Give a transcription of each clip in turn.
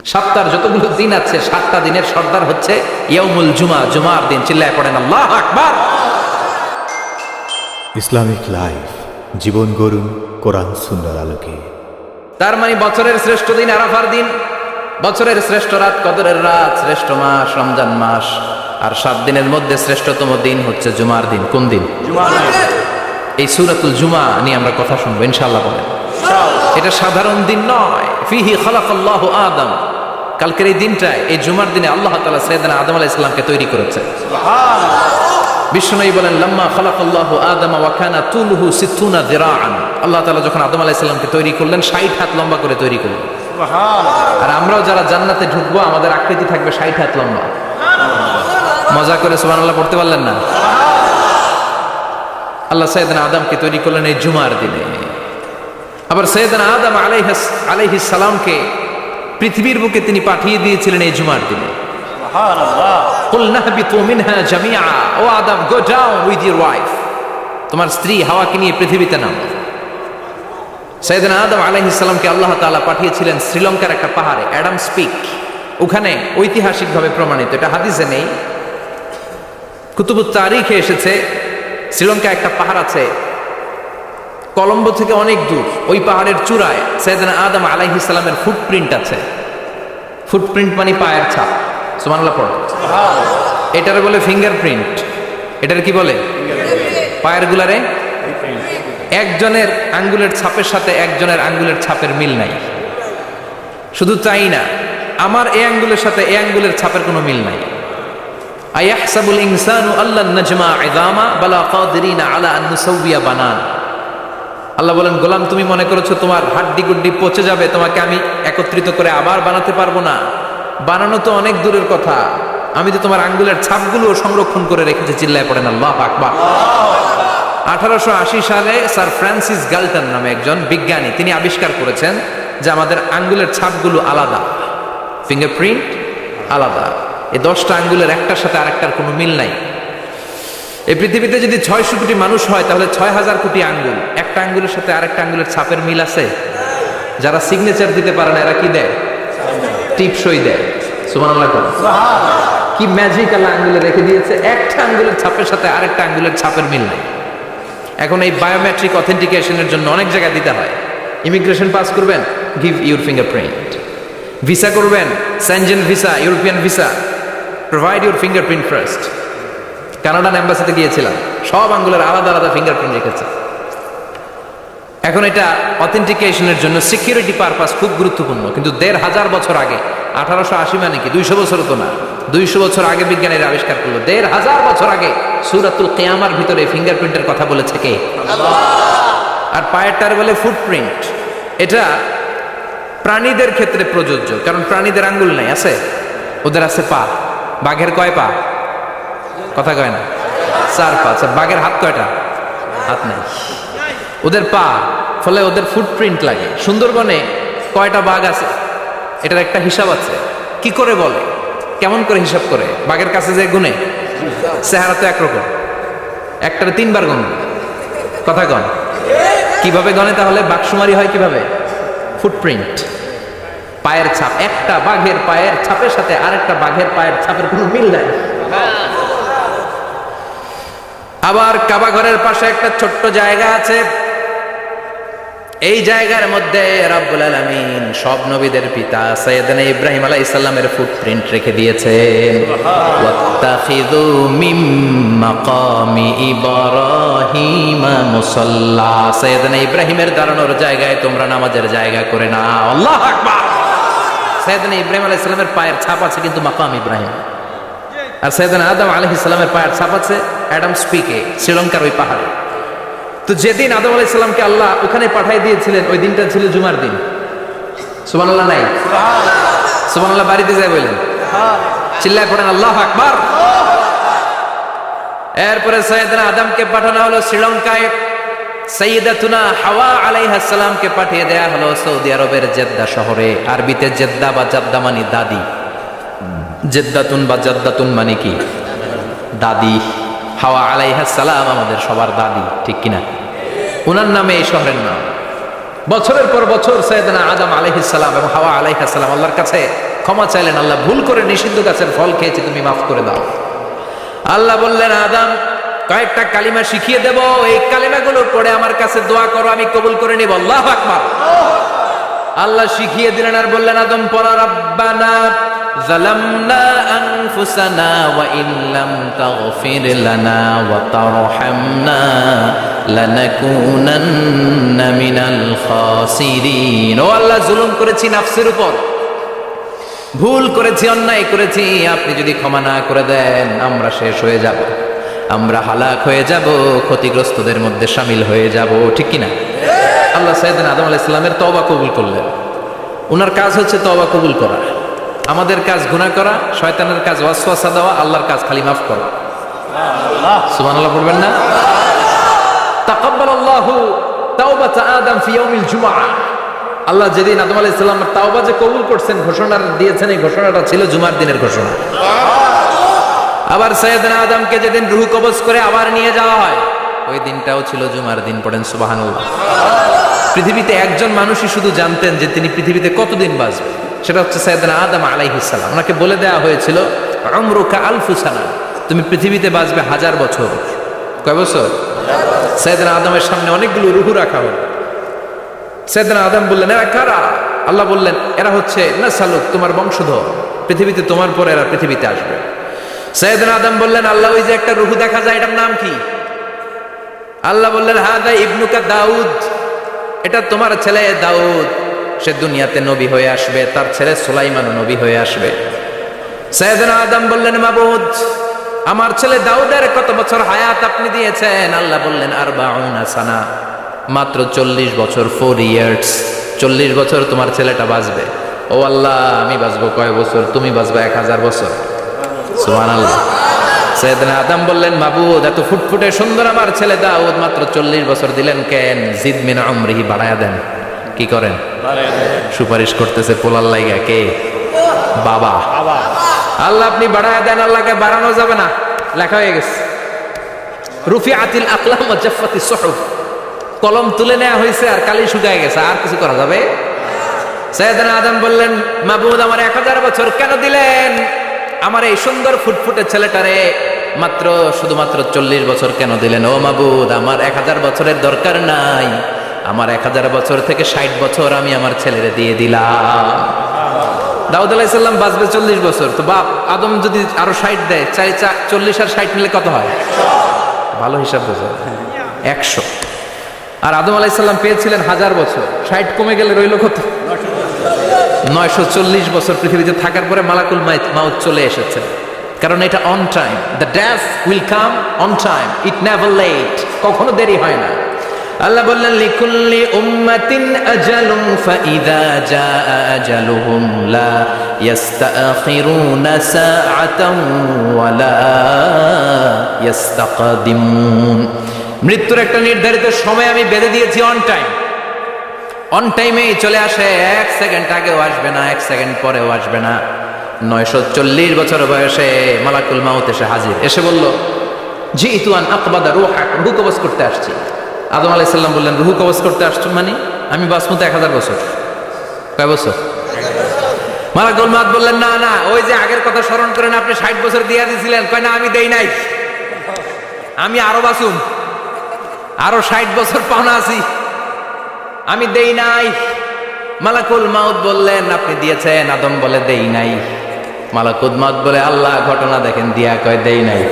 সপ্তাহের যতগুলো দিন আছে 7টা দিনের সর্দার হচ্ছে ইয়াউমুল জুমা, জুমার দিন। চিল্লায় পড়েন আল্লাহু আকবার। ইসলামিক লাইফ, জীবন গড়ুন কোরআন সুন্নাহর আলোকে। তার মানে বছরের শ্রেষ্ঠ দিন আরাফার দিন, বছরের শ্রেষ্ঠ রাত কদরের রাত, শ্রেষ্ঠ মাস রমজান মাস, আর 7 দিনের মধ্যে শ্রেষ্ঠতম দিন হচ্ছে জুমার দিন। কোন দিন? জুমার দিন। এই সূরাতুল জুমা নিয়ে আমরা কথা শুনবো ইনশাআল্লাহ। বলেন এটা সাধারণ দিন নয়। ফিহি খালাকাল্লাহু আদম। কালকের এই দিনটায়, এই জুমার দিনে আল্লাহ তাআলা সাইয়েদনা আদম আলাইহিস সালামকে তৈরি করেছেন। বিশ্বনবী বলেন লাম্মা খালাকাল্লাহু আদম ওয়া কানা তুলুহু 60 যিরাআন। আল্লাহ তাআলা যখন আদম আলাইহিস সালামকে তৈরি করলেন 60 হাত লম্বা করে তৈরি করলেন। আর আমরাও যারা জান্নাতে ঢুকবো আমাদের আকৃতি থাকবে 60 হাত লম্বা। মজা করে সুবহানাল্লাহ পড়তে পারলেন না? আল্লাহ সাইয়েদনা আদমকে তৈরি করলেন এই জুমার দিনে। আবার সাইয়েদনা আদম আলাইহিস সালামকে পৃথিবীর বুকে তিনি পাঠিয়ে দিয়েছিলেন এই জুমার দিনে। সুবহানাল্লাহ। কুল নাহবিতু মিনহা জামিআ। O Adam, go down with your wife. তোমার স্ত্রী হাওয়াকে নিয়ে পৃথিবীতে নামো। সাইয়েদনা আদম আলাইহিস সালামকে আল্লাহ তাআলা পাঠিয়েছিলেন শ্রীলঙ্কার একটা পাহাড়ে, অ্যাডামস পিক। ওখানে ঐতিহাসিকভাবে প্রমাণিত, এটা হাদিসে নেই, কুতুবুত তারিখে এসেছে। শ্রীলঙ্কায় একটা পাহাড় আছে, কলম্বো থেকে অনেক দূর। ওই পাহাড়ের চূড়ায় সাইয়েদনা আদম আলাইহিস সালামের ফুটপ্রিন্ট আছে। ফুটপ্রিন্ট মানে পায়ের ছাপ। সুবহানাল্লাহ পড়ো। এটার বলে ফিঙ্গারপ্রিন্ট। এটার কি বলে? পায়ের গুলারে একজনের আঙ্গুলের ছাপের সাথে একজনের আঙ্গুলের ছাপের মিল নাই। শুধু তাই না, আমার এই আঙ্গুলের সাথে এই আঙ্গুলের ছাপের কোনো মিল নাই। আয়াহসাবুল ইনসানু আল্লান নাজমা ইযামা বালা কাদিরিনা আলা আন নুসাউবিয়া বানান। আল্লাহ বলেন, গোলাম তুমি মনে করেছো তোমার হাড্ডি গুড্ডি পচে যাবে, তোমাকে আমি একত্রিত করে আবার বানাতে পারবো না? বানানো তো অনেক দূরের কথা, আমি তো তোমার আঙ্গুলের ছাপগুলো সংরক্ষণ করে রেখেছি। চিল্লায় পড়েন আল্লাহু আকবার। 1880 সালে স্যার ফ্রান্সিস গালটন নামে একজন বিজ্ঞানী, তিনি আবিষ্কার করেছেন যে আমাদের আঙ্গুলের ছাপগুলো আলাদা, ফিঙ্গারপ্রিন্ট আলাদা। এই 10টা আঙ্গুলের একটার সাথে আরেকটার কোনো মিল নাই। এই পৃথিবীতে যদি 600 কোটি মানুষ হয় তাহলে 6000 কোটি আঙ্গুল, একটা আঙ্গুলের সাথে আরেকটা আঙ্গুলের ছাপের মিল আছে? যারা সিগনেচার দিতে পারে না এরা কি দেয়? টিপসই দেয়। সুবহানাল্লাহ। কি ম্যাজিক আল্লাহ আঙ্গুলে রেখে দিয়েছে, একটা আঙ্গুলের ছাপের সাথে আরেকটা আঙ্গুলের ছাপের মিল নাই। এখন এই বায়োমেট্রিক অথেন্টিকেশনের জন্য অনেক জায়গায় দিতে হয়। ইমিগ্রেশন পাস করবেন, গিভ ইউর ফিঙ্গারপ্রিন্ট। ভিসা করবেন, Schengen visa, European visa, provide your fingerprint first. Canadian এম্বাসিতে গিয়েছিলাম, সব আঙ্গুলের আলাদা আলাদা ফিঙ্গারপ্রিন্ট রেখেছে। এখন এটা অথেন্টিকেশনের জন্য সিকিউরিটি পারপাস খুব গুরুত্বপূর্ণ। কিন্তু 1500 বছর আগে, 1880 মানে কি 200 বছর তো না, 200 বছর আগে বিজ্ঞানীরা আবিষ্কার করলো। 1500 বছর আগে সূরাতুল কিয়ামার ভিতরে ফিঙ্গারপ্রিন্টের কথা বলেছে কে? আল্লাহ। আর পায়েরটার বলে ফুটপ্রিন্ট। এটা প্রাণীদের ক্ষেত্রে প্রযোজ্য, কারণ প্রাণীদের আঙ্গুল নাই, আছে? ওদের আছে পা। বাঘের কয় পা? কথা কয় না, 4 পা। বাঘের হাত কয়টা? হাত নাই, ওদের পা। ফলে ওদের ফুটপ্রিন্ট লাগে। সুন্দরবনে কয়টা বাঘ আছে এটার একটা হিসাব আছে। কি করে বলে, কেমন করে হিসাব করে? বাঘের কাছে যে গুনে, চেহারা তো একরকম, একটারে 3 বার গুনবে। কথা কন, কিভাবে গনে তাহলে? বাঘশুমারি হয় কিভাবে? ফুটপ্রিন্ট, পায়ের ছাপ। একটা বাঘের পায়ের ছাপের সাথে আরেকটা বাঘের পায়ের ছাপের কোনো মিল নাই। আবার কাবা ঘরের পাশে একটা ছোট্ট জায়গা আছে। এই জায়গার মধ্যে রব্বুল আলামিন সব নবীদের পিতা সাইয়েদনা ইব্রাহিম আলাইহিস সালামের ফুটপ্রিন্ট রেখে দিয়েছেন। ওয়াত্তাখিযু মিম মাকামি ইব্রাহিম মুসাল্লা। সাইয়েদনা ইব্রাহিমের দাঁড়ানোর জায়গায় তোমরা নামাজের জায়গা করে নাও। আল্লাহু আকবার। সাইয়েদনা ইব্রাহিম আলাইহিস সালামের পায়ের ছাপ আছে কিন্তু মাকাম ইব্রাহিম। আর সাইয়েদনা আদম আলাইহিস সালামের পায়ের ছাপ আছে অ্যাডামস পিকে, শ্রীলঙ্কার ওই পাহাড়ে। তো যেদিন আদম আলাইহিস সালামকে আল্লাহ ওখানে পাঠিয়ে দিয়েছিলেন ওই দিনটা ছিল জুমার দিন। সুবহানাল্লাহ নাই? সুবহানাল্লাহ বাড়িতে যায় বলেন, চিল্লায় পড়েন আল্লাহু আকবার। এরপরে সাইয়েদনা আদমকে পাঠানো হলো শ্রীলঙ্কায়। সাইয়্যিদাতুনা হাওয়া আলাইহাস সালামকে পাঠিয়ে দেয়া হলো সৌদি আরবের জেদ্দা শহরে। আরবিতে জেদ্দা বা জাদ্দা মানে দাদি। জেদ্দাতুন বা জাদ্দাতুন মানে কি? দাদি। হাওয়া আলাইহাস সালাম আমাদের সবার দাদি, ঠিক কিনা? ওনার নামে এই শহরের নাম। বছরের পর বছর সাইয়েদনা আদম আলাইহিস সালাম এবং হাওয়া আলাইহিস সালাম আল্লাহর কাছে ক্ষমা চাইলেন, আল্লাহ ভুল করে নিষিদ্ধ গাছের ফল খেয়েছি, তুমি মাফ করে দাও। আল্লাহ বললেন আদম কয়েকটা কালিমা শিখিয়ে দেব, এই কালিমাগুলো পড়ে আমার কাছে দোয়া করো, আমি কবুল করে নিব। আল্লাহু আকবার। আল্লাহ শিখিয়ে দিলেন আর বললেন আদম পড়া, রাব্বানা যালামনা আনফুসানা ওয়া ইল্লাম তাগফির লানা ওয়া তারহামনা লানাকুনান্না মিনাল খাসিরিন। ও আল্লাহ, জুলুম করেছি নাফসের উপর, ভুল করেছি, অন্যায় করেছি, আপনি যদি ক্ষমা না করে দেন আমরা শেষ হয়ে যাব, আমরা হালাক হয়ে যাব, ক্ষতিগ্রস্তদের মধ্যে শামিল হয়ে যাব, ঠিক কিনা? আল্লাহ সাইয়েদনা আদম আলাইহিস সালামের তওবা কবুল করলেন। ওনার কাজ হচ্ছে তওবা কবুল করা, আমাদের কাজ গুনাহ করা, শয়তানের কাজ ওয়াসওয়াসা দেওয়া, আল্লাহর কাজ খালি মাফ করা। সুবহানাল্লাহ পড়বেন না? তাকাব্বালাল্লাহু তাওবাতা আদম ফি ইয়াউমিল জুমআহ। আল্লাহ যেদিন আদম আলাইহিস সালামের তাওবা যে কবুল করছেন, ঘোষণা দিয়েছেন, এই ঘোষণাটা ছিল জুমার দিনের ঘোষণা। আবার সাইয়েদনা আদমকে যেদিন রূহ কবজ করে আবার নিয়ে যাওয়া হয়, ওই দিনটাও ছিল জুমার দিন। পড়েন সুবহানাল্লাহ। পৃথিবীতে একজন মানুষই শুধু জানতেন যে তিনি পৃথিবীতে কতদিন বাঁচবেন, সেটা হচ্ছে সাইয়েদনা আদম আলাইহিস সালাম। ওনাকে বলে দেওয়া হয়েছিল উমরুকা আলফু সানা, তুমি পৃথিবীতে বাঁচবে 1000 বছর। কয় বছর? সাইয়েদনা আদমের সামনে অনেকগুলো রূহ রাখা হলো। সাইয়েদনা আদম বললেন এরা কারা? আল্লাহ বললেন এরা হচ্ছে নাসালুক, তোমার বংশধর, পৃথিবীতে তোমার পরে এরা পৃথিবীতে আসবে। সাইয়েদনা আদম বললেন আল্লাহ ওই যে একটা রূহ দেখা যায়, এটার নাম কি? আল্লাহ বললেন হাদা ইবনুকা দাউদ, এটা তোমার ছেলে দাউদ, সে দুনিয়াতে নবী হয়ে আসবে, তার ছেলে সুলাইমানও নবী হয়ে আসবে। সাইয়েদনা আদম বললেন মাবুদ, আমার ছেলে দাউদের কত বছর হায়াত আপনি দিয়েছেন? আল্লাহ বললেন 40 সানা, মাত্র 40 বছর, 4 ইয়ার্স, 40 বছর তোমার ছেলেটা বাঁচবে। ও আল্লাহ, আমি বাঁচবো কয় বছর? তুমি বাঁচবে 1000 বছর। সুবহানাল্লাহ। সাইয়েদনা আদম বললেন মাবুদ, এত ফুটফুটে সুন্দর আমার ছেলে দাউদ, মাত্র 40 বছর দিলেন কেন? জিদ মিন উমরিহি, বাড়ায়া দেন। কি করেন? সুপারিশ করতেছে পোলার লাইগা কে? বাবা। আল্লাহ আপনি বাড়ায়া দেন। আল্লাহকে বাড়ানো যাবে না, লেখা হয়ে গেছে। রুফিআতিল আকলাম ওয়া জাফফাতিস সুহুফ, কলম তুলে নেওয়া হয়েছে আর কালি শুকায় গেছে, আর কিছু করা যাবে? সাইয়েদনা আদম বললেন মাবুদ, আমার 1000 বছর কেন দিলেন? আমার এই সুন্দর ফুটফুটে ছেলেটারে মাত্র শুধুমাত্র 40 বছর কেন দিলেন? ও মাবুদ, আমার 1000 বছরের দরকার নাই, আমার 1000 বছর থেকে 60 বছর আমি আমার ছেলেরে দিয়ে দিলাম। দাউদ আলাইহিস সালাম বাঁচবে 40 বছর, তো বাপ আদম যদি আরো 60 দেয়, 40 আর 60 মিলে কত হয়? ভালো হিসাব বোঝো, 100। আর আদম আলাইহিস সালাম পেয়েছিলেন 1000 বছর, 60 কমে গেলে রইল কত? 940 বছর পৃথিবীতে থাকার পরে মালাকুল মাউত চলে এসেছে। কারণ এটা on time, the death will come on time, it never late, কখনো দেরি হয় না। আল্লাহ বললেন লিকুল্লি উম্মাতিন আজালুন ফাইযা জাআ আজালুহুম লা ইস্তাখিরুনা সাআতান ওয়া লা ইস্তাকদিমুন। মৃত্যুর একটা নির্ধারিত সময় আমি বেঁধে দিয়েছি, অন টাইম, অন টাইমেই চলে আসে, 1 সেকেন্ড আগেও আসবে না, 1 সেকেন্ড পরেও আসবে না। 940 বছর বয়সে মালাকুল মাউত এসে হাজির, এসে বলল জিতু আন আকবাদা রূহাক, রূহ কবজ করতে আসছি। আদম আলাইহিস সালাম বললেন রূহ কবজ করতে আসছো মানে? আমি বাঁচবো তো 1000 বছর। কয় বছর? মালাকুল মাউত বললেন না না, ওই যে আগের কথা স্মরণ করেন, আপনি 60 বছর দিয়ে দিয়েছিলেন। কয় না, আমি দেই নাই, আমি আরো বাঁচুম, আরো 60 বছর পাওনা আছি, আমি দেই নাই। মালাকুল মাউত বললেন আপনি দিয়েছেন। আদম বলে দেই নাই। মালাকুল মাউত বলে আল্লাহ ঘটনা দেখেন, দিয়া কয় দেই নাই।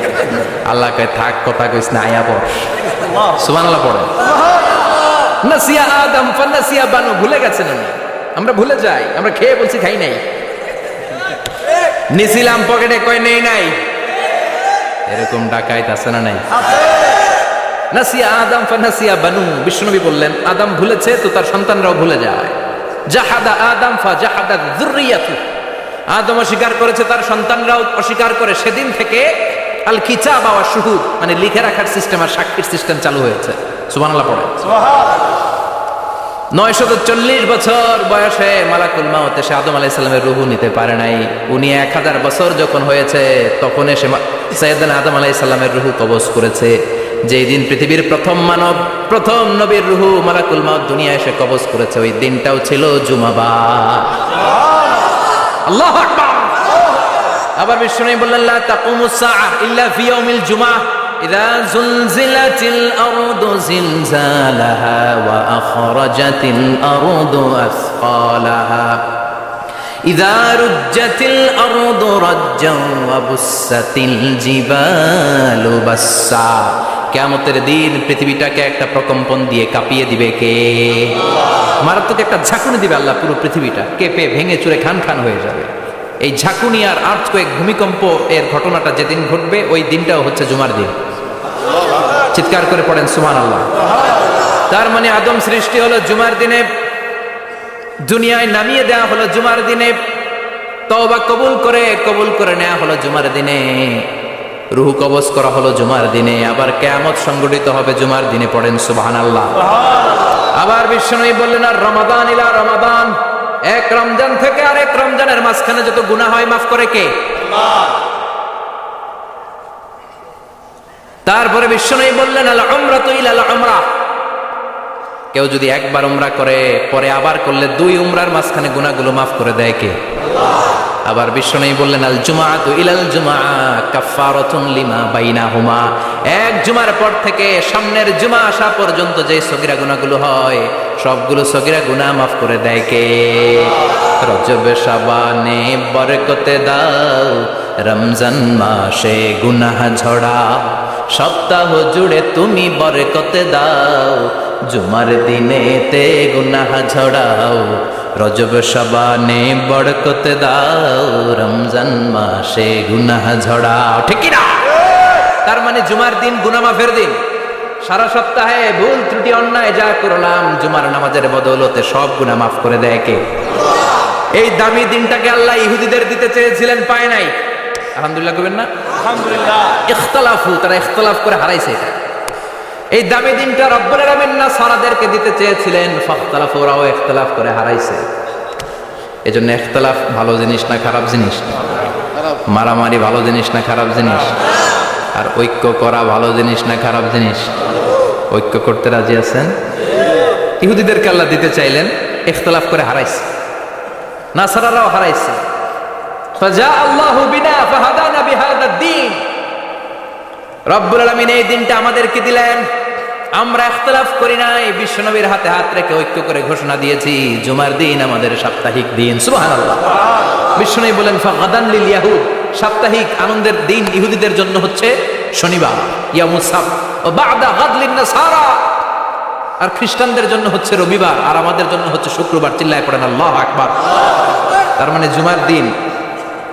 আল্লাহ কয় থাক, কথা কইস না, আয়া পড়। সুবহানাল্লাহ পড়ে। নাসিয়া আদম ফানাসিয়া বানু, ভুলে গেছেন উনি। আমরা ভুলে যাই, আমরা খেয়ে বলছি খাই নাই, নিছিলাম পকেটে, কয় নেই নাই। এরকম ডাকাইত আছে না নাই? নাসিয়া আদম ফানাসিয়া বানু, বিশ্বনবী বললেন আদম ভুলেছে তো তার সন্তানরাও ভুলে যায়। জাহাদা আদম ফাজাহাদাত যুররিয়াতু, আদম অস্বীকার করেছে, তার সন্তানরাও অস্বীকার করে। সেদিন থেকে আল কিতাব ওয়া শুহুদ, মানে লিখে রাখার সিস্টেম আর সাক্ষীর সিস্টেম চালু হয়েছে। সুবহানাল্লাহ পড়ে। 940 বছর বয়সে মালাকুল মাউত এসে আদম আলাইহিস সালামের রূহ নিতে পারে নাই। উনি 1000 বছর যখন হয়েছে তখন এসে সাইয়েদনা আদম আলাইহিস সালামের রূহ কবজ করেছে। যেই দিন পৃথিবীর প্রথম মানব, প্রথম নবীর রূহ মালাকুল মাউত দুনিয়ায় এসে কবজ করেছে, ওই দিনটাও ছিল জুমাবার। আল্লাহু আকবার। আবার বিষ্ণু বললেন লা তাকুমুস সাআহ ইল্লা ফি ইয়াউমিল জুমআহ ইযা যুলজিলাতিল আরদু জিলজালাহা ওয়া আখরাজাতিল আরদু আসকালাহা ইযা রুজ্জাতিল আরদু রাজ্জান ওয়া বুসাতিল জিবালু বাসসা। কিয়ামতের দিন পৃথিবীটাকে একটা প্রকম্পন দিয়ে কাঁপিয়ে দিবে কে? মারাত্মক একটা ঝাঁকুনি দিবে আল্লাহ, পুরো পৃথিবীটা কেঁপে ভেঙে চুরে খান খান হয়ে যাবে। এই ঝাঁকুনি আর আর্থকোয়েক, ভূমিকম্প এর ঘটনাটা যেদিন ঘটবে ওই দিনটাও হচ্ছে জুমার দিন। চিৎকার করে পড়েন সুবহানাল্লাহ। তার মানে আদম সৃষ্টি হলো জুমার দিনে, দুনিয়ায় নামিয়ে দেওয়া হলো জুমার দিনে, তওবা কবুল করে নেওয়া হলো জুমার দিনে, রূহ কবজ করা হলো জুমার দিনে, আবার কিয়ামত সংগঠিত হবে জুমার দিনে। পড়েন সুবহানাল্লাহ। আবার বিশ্বনবী বললেন আর রমাদান ইলা রমাদান, এক রমজান থেকে আরেক রমজানের মাঝখানে যত গুনাহ হয় মাফ করে কে? আল্লাহ। তারপরে বিশ্বনবী বললেন আল উমরাতু ইলাল উমরা, কেউ যদি একবার উমরা করে পরে আবার করলে দুই উমরার মাঝখানে গুনাহগুলো মাফ করে দেয় কে? আল্লাহ। আবার বিশ্বনবী বললেন আল জুমআতু ইলাল জুমআ কাফফারাতুন লিমা বাইনাহুমা, এক জুমার পর থেকে সামনের জুমা আসা পর্যন্ত যে সগীরা গুনাহগুলো হয় সবগুলো সগীরা গুনাহ মাফ করে দেয় কে? রজব শাবানে বরকতে দাও, রমজান মাসে গুনাহ ঝড়াও, সপ্তাহ জুড়ে তুমি বরকতে দাও, জুমার দিনেতে গুনাহ ঝড়াও, রজব শাবানে বরকতে দাও, রমজান মাসে গুনাহ ঝড়াও। ঠিক কি না? তার মানে জুমার দিন গুনাহ মাফের দিন। সারা সপ্তাহে ভুল ত্রুটি অন্যায় যা করলাম জুমার নামাজের বদৌলতে সব গুনাহ মাফ করে দেয় কে? এই দামি দিনটাকে আল্লাহ ইহুদিদের দিতে চেয়েছিলেন, পায় নাই। আলহামদুলিল্লাহ কইবেন না? আলহামদুলিল্লাহ। ইখতিলাফু, তারা ইখতিলাফ করে হারাইছে এটা। এই দামি দিনটা রব্বুল আলামিন নাসারাদেরকে দিতে চেয়েছিলেন, ফাখতালাফু, ওরাও ইখতিলাফ করে হারাইছে। এজন্য ইখতিলাফ ভালো জিনিস না খারাপ জিনিস? মারামারি ভালো জিনিস না খারাপ জিনিস? আর ঐক্য করা ভালো জিনিস না খারাপ জিনিস? ঐক্য করতে রাজি আছেন? ইহুদিদেরকে আল্লাহ দিতে চাইলেন, ইখতিলাফ করে হারাইছে। নাসারারাও হারাইছে। ফাজা আল্লাহু বিনা ফাহাদানা বিহাদা দ্বীন, রব্বুল আলামিন এই দিনটা আমাদেরকে দিলেন, আমরা ইখতিলাফ করি নাই, বিশ্বনবীর হাতে হাত রেখে ঐক্য করে ঘোষণা দিয়েছি জুমার দিন আমাদের সাপ্তাহিক দিন। সুবহানাল্লাহ। বিশ্বনবী বলেন ফাগাদান লিল ইয়াহুদ, সাপ্তাহিক আনন্দের দিন ইহুদিদের জন্য হচ্ছে শনিবার, ইয়ামুস সাbt, ও বা'দা গাদ লিন নাসারা, আর খ্রিস্টানদের জন্য হচ্ছে রবিবার, আর আমাদের জন্য হচ্ছে শুক্রবার। চিল্লায় পড়েন আল্লাহু আকবার। তার মানে জুমার দিন,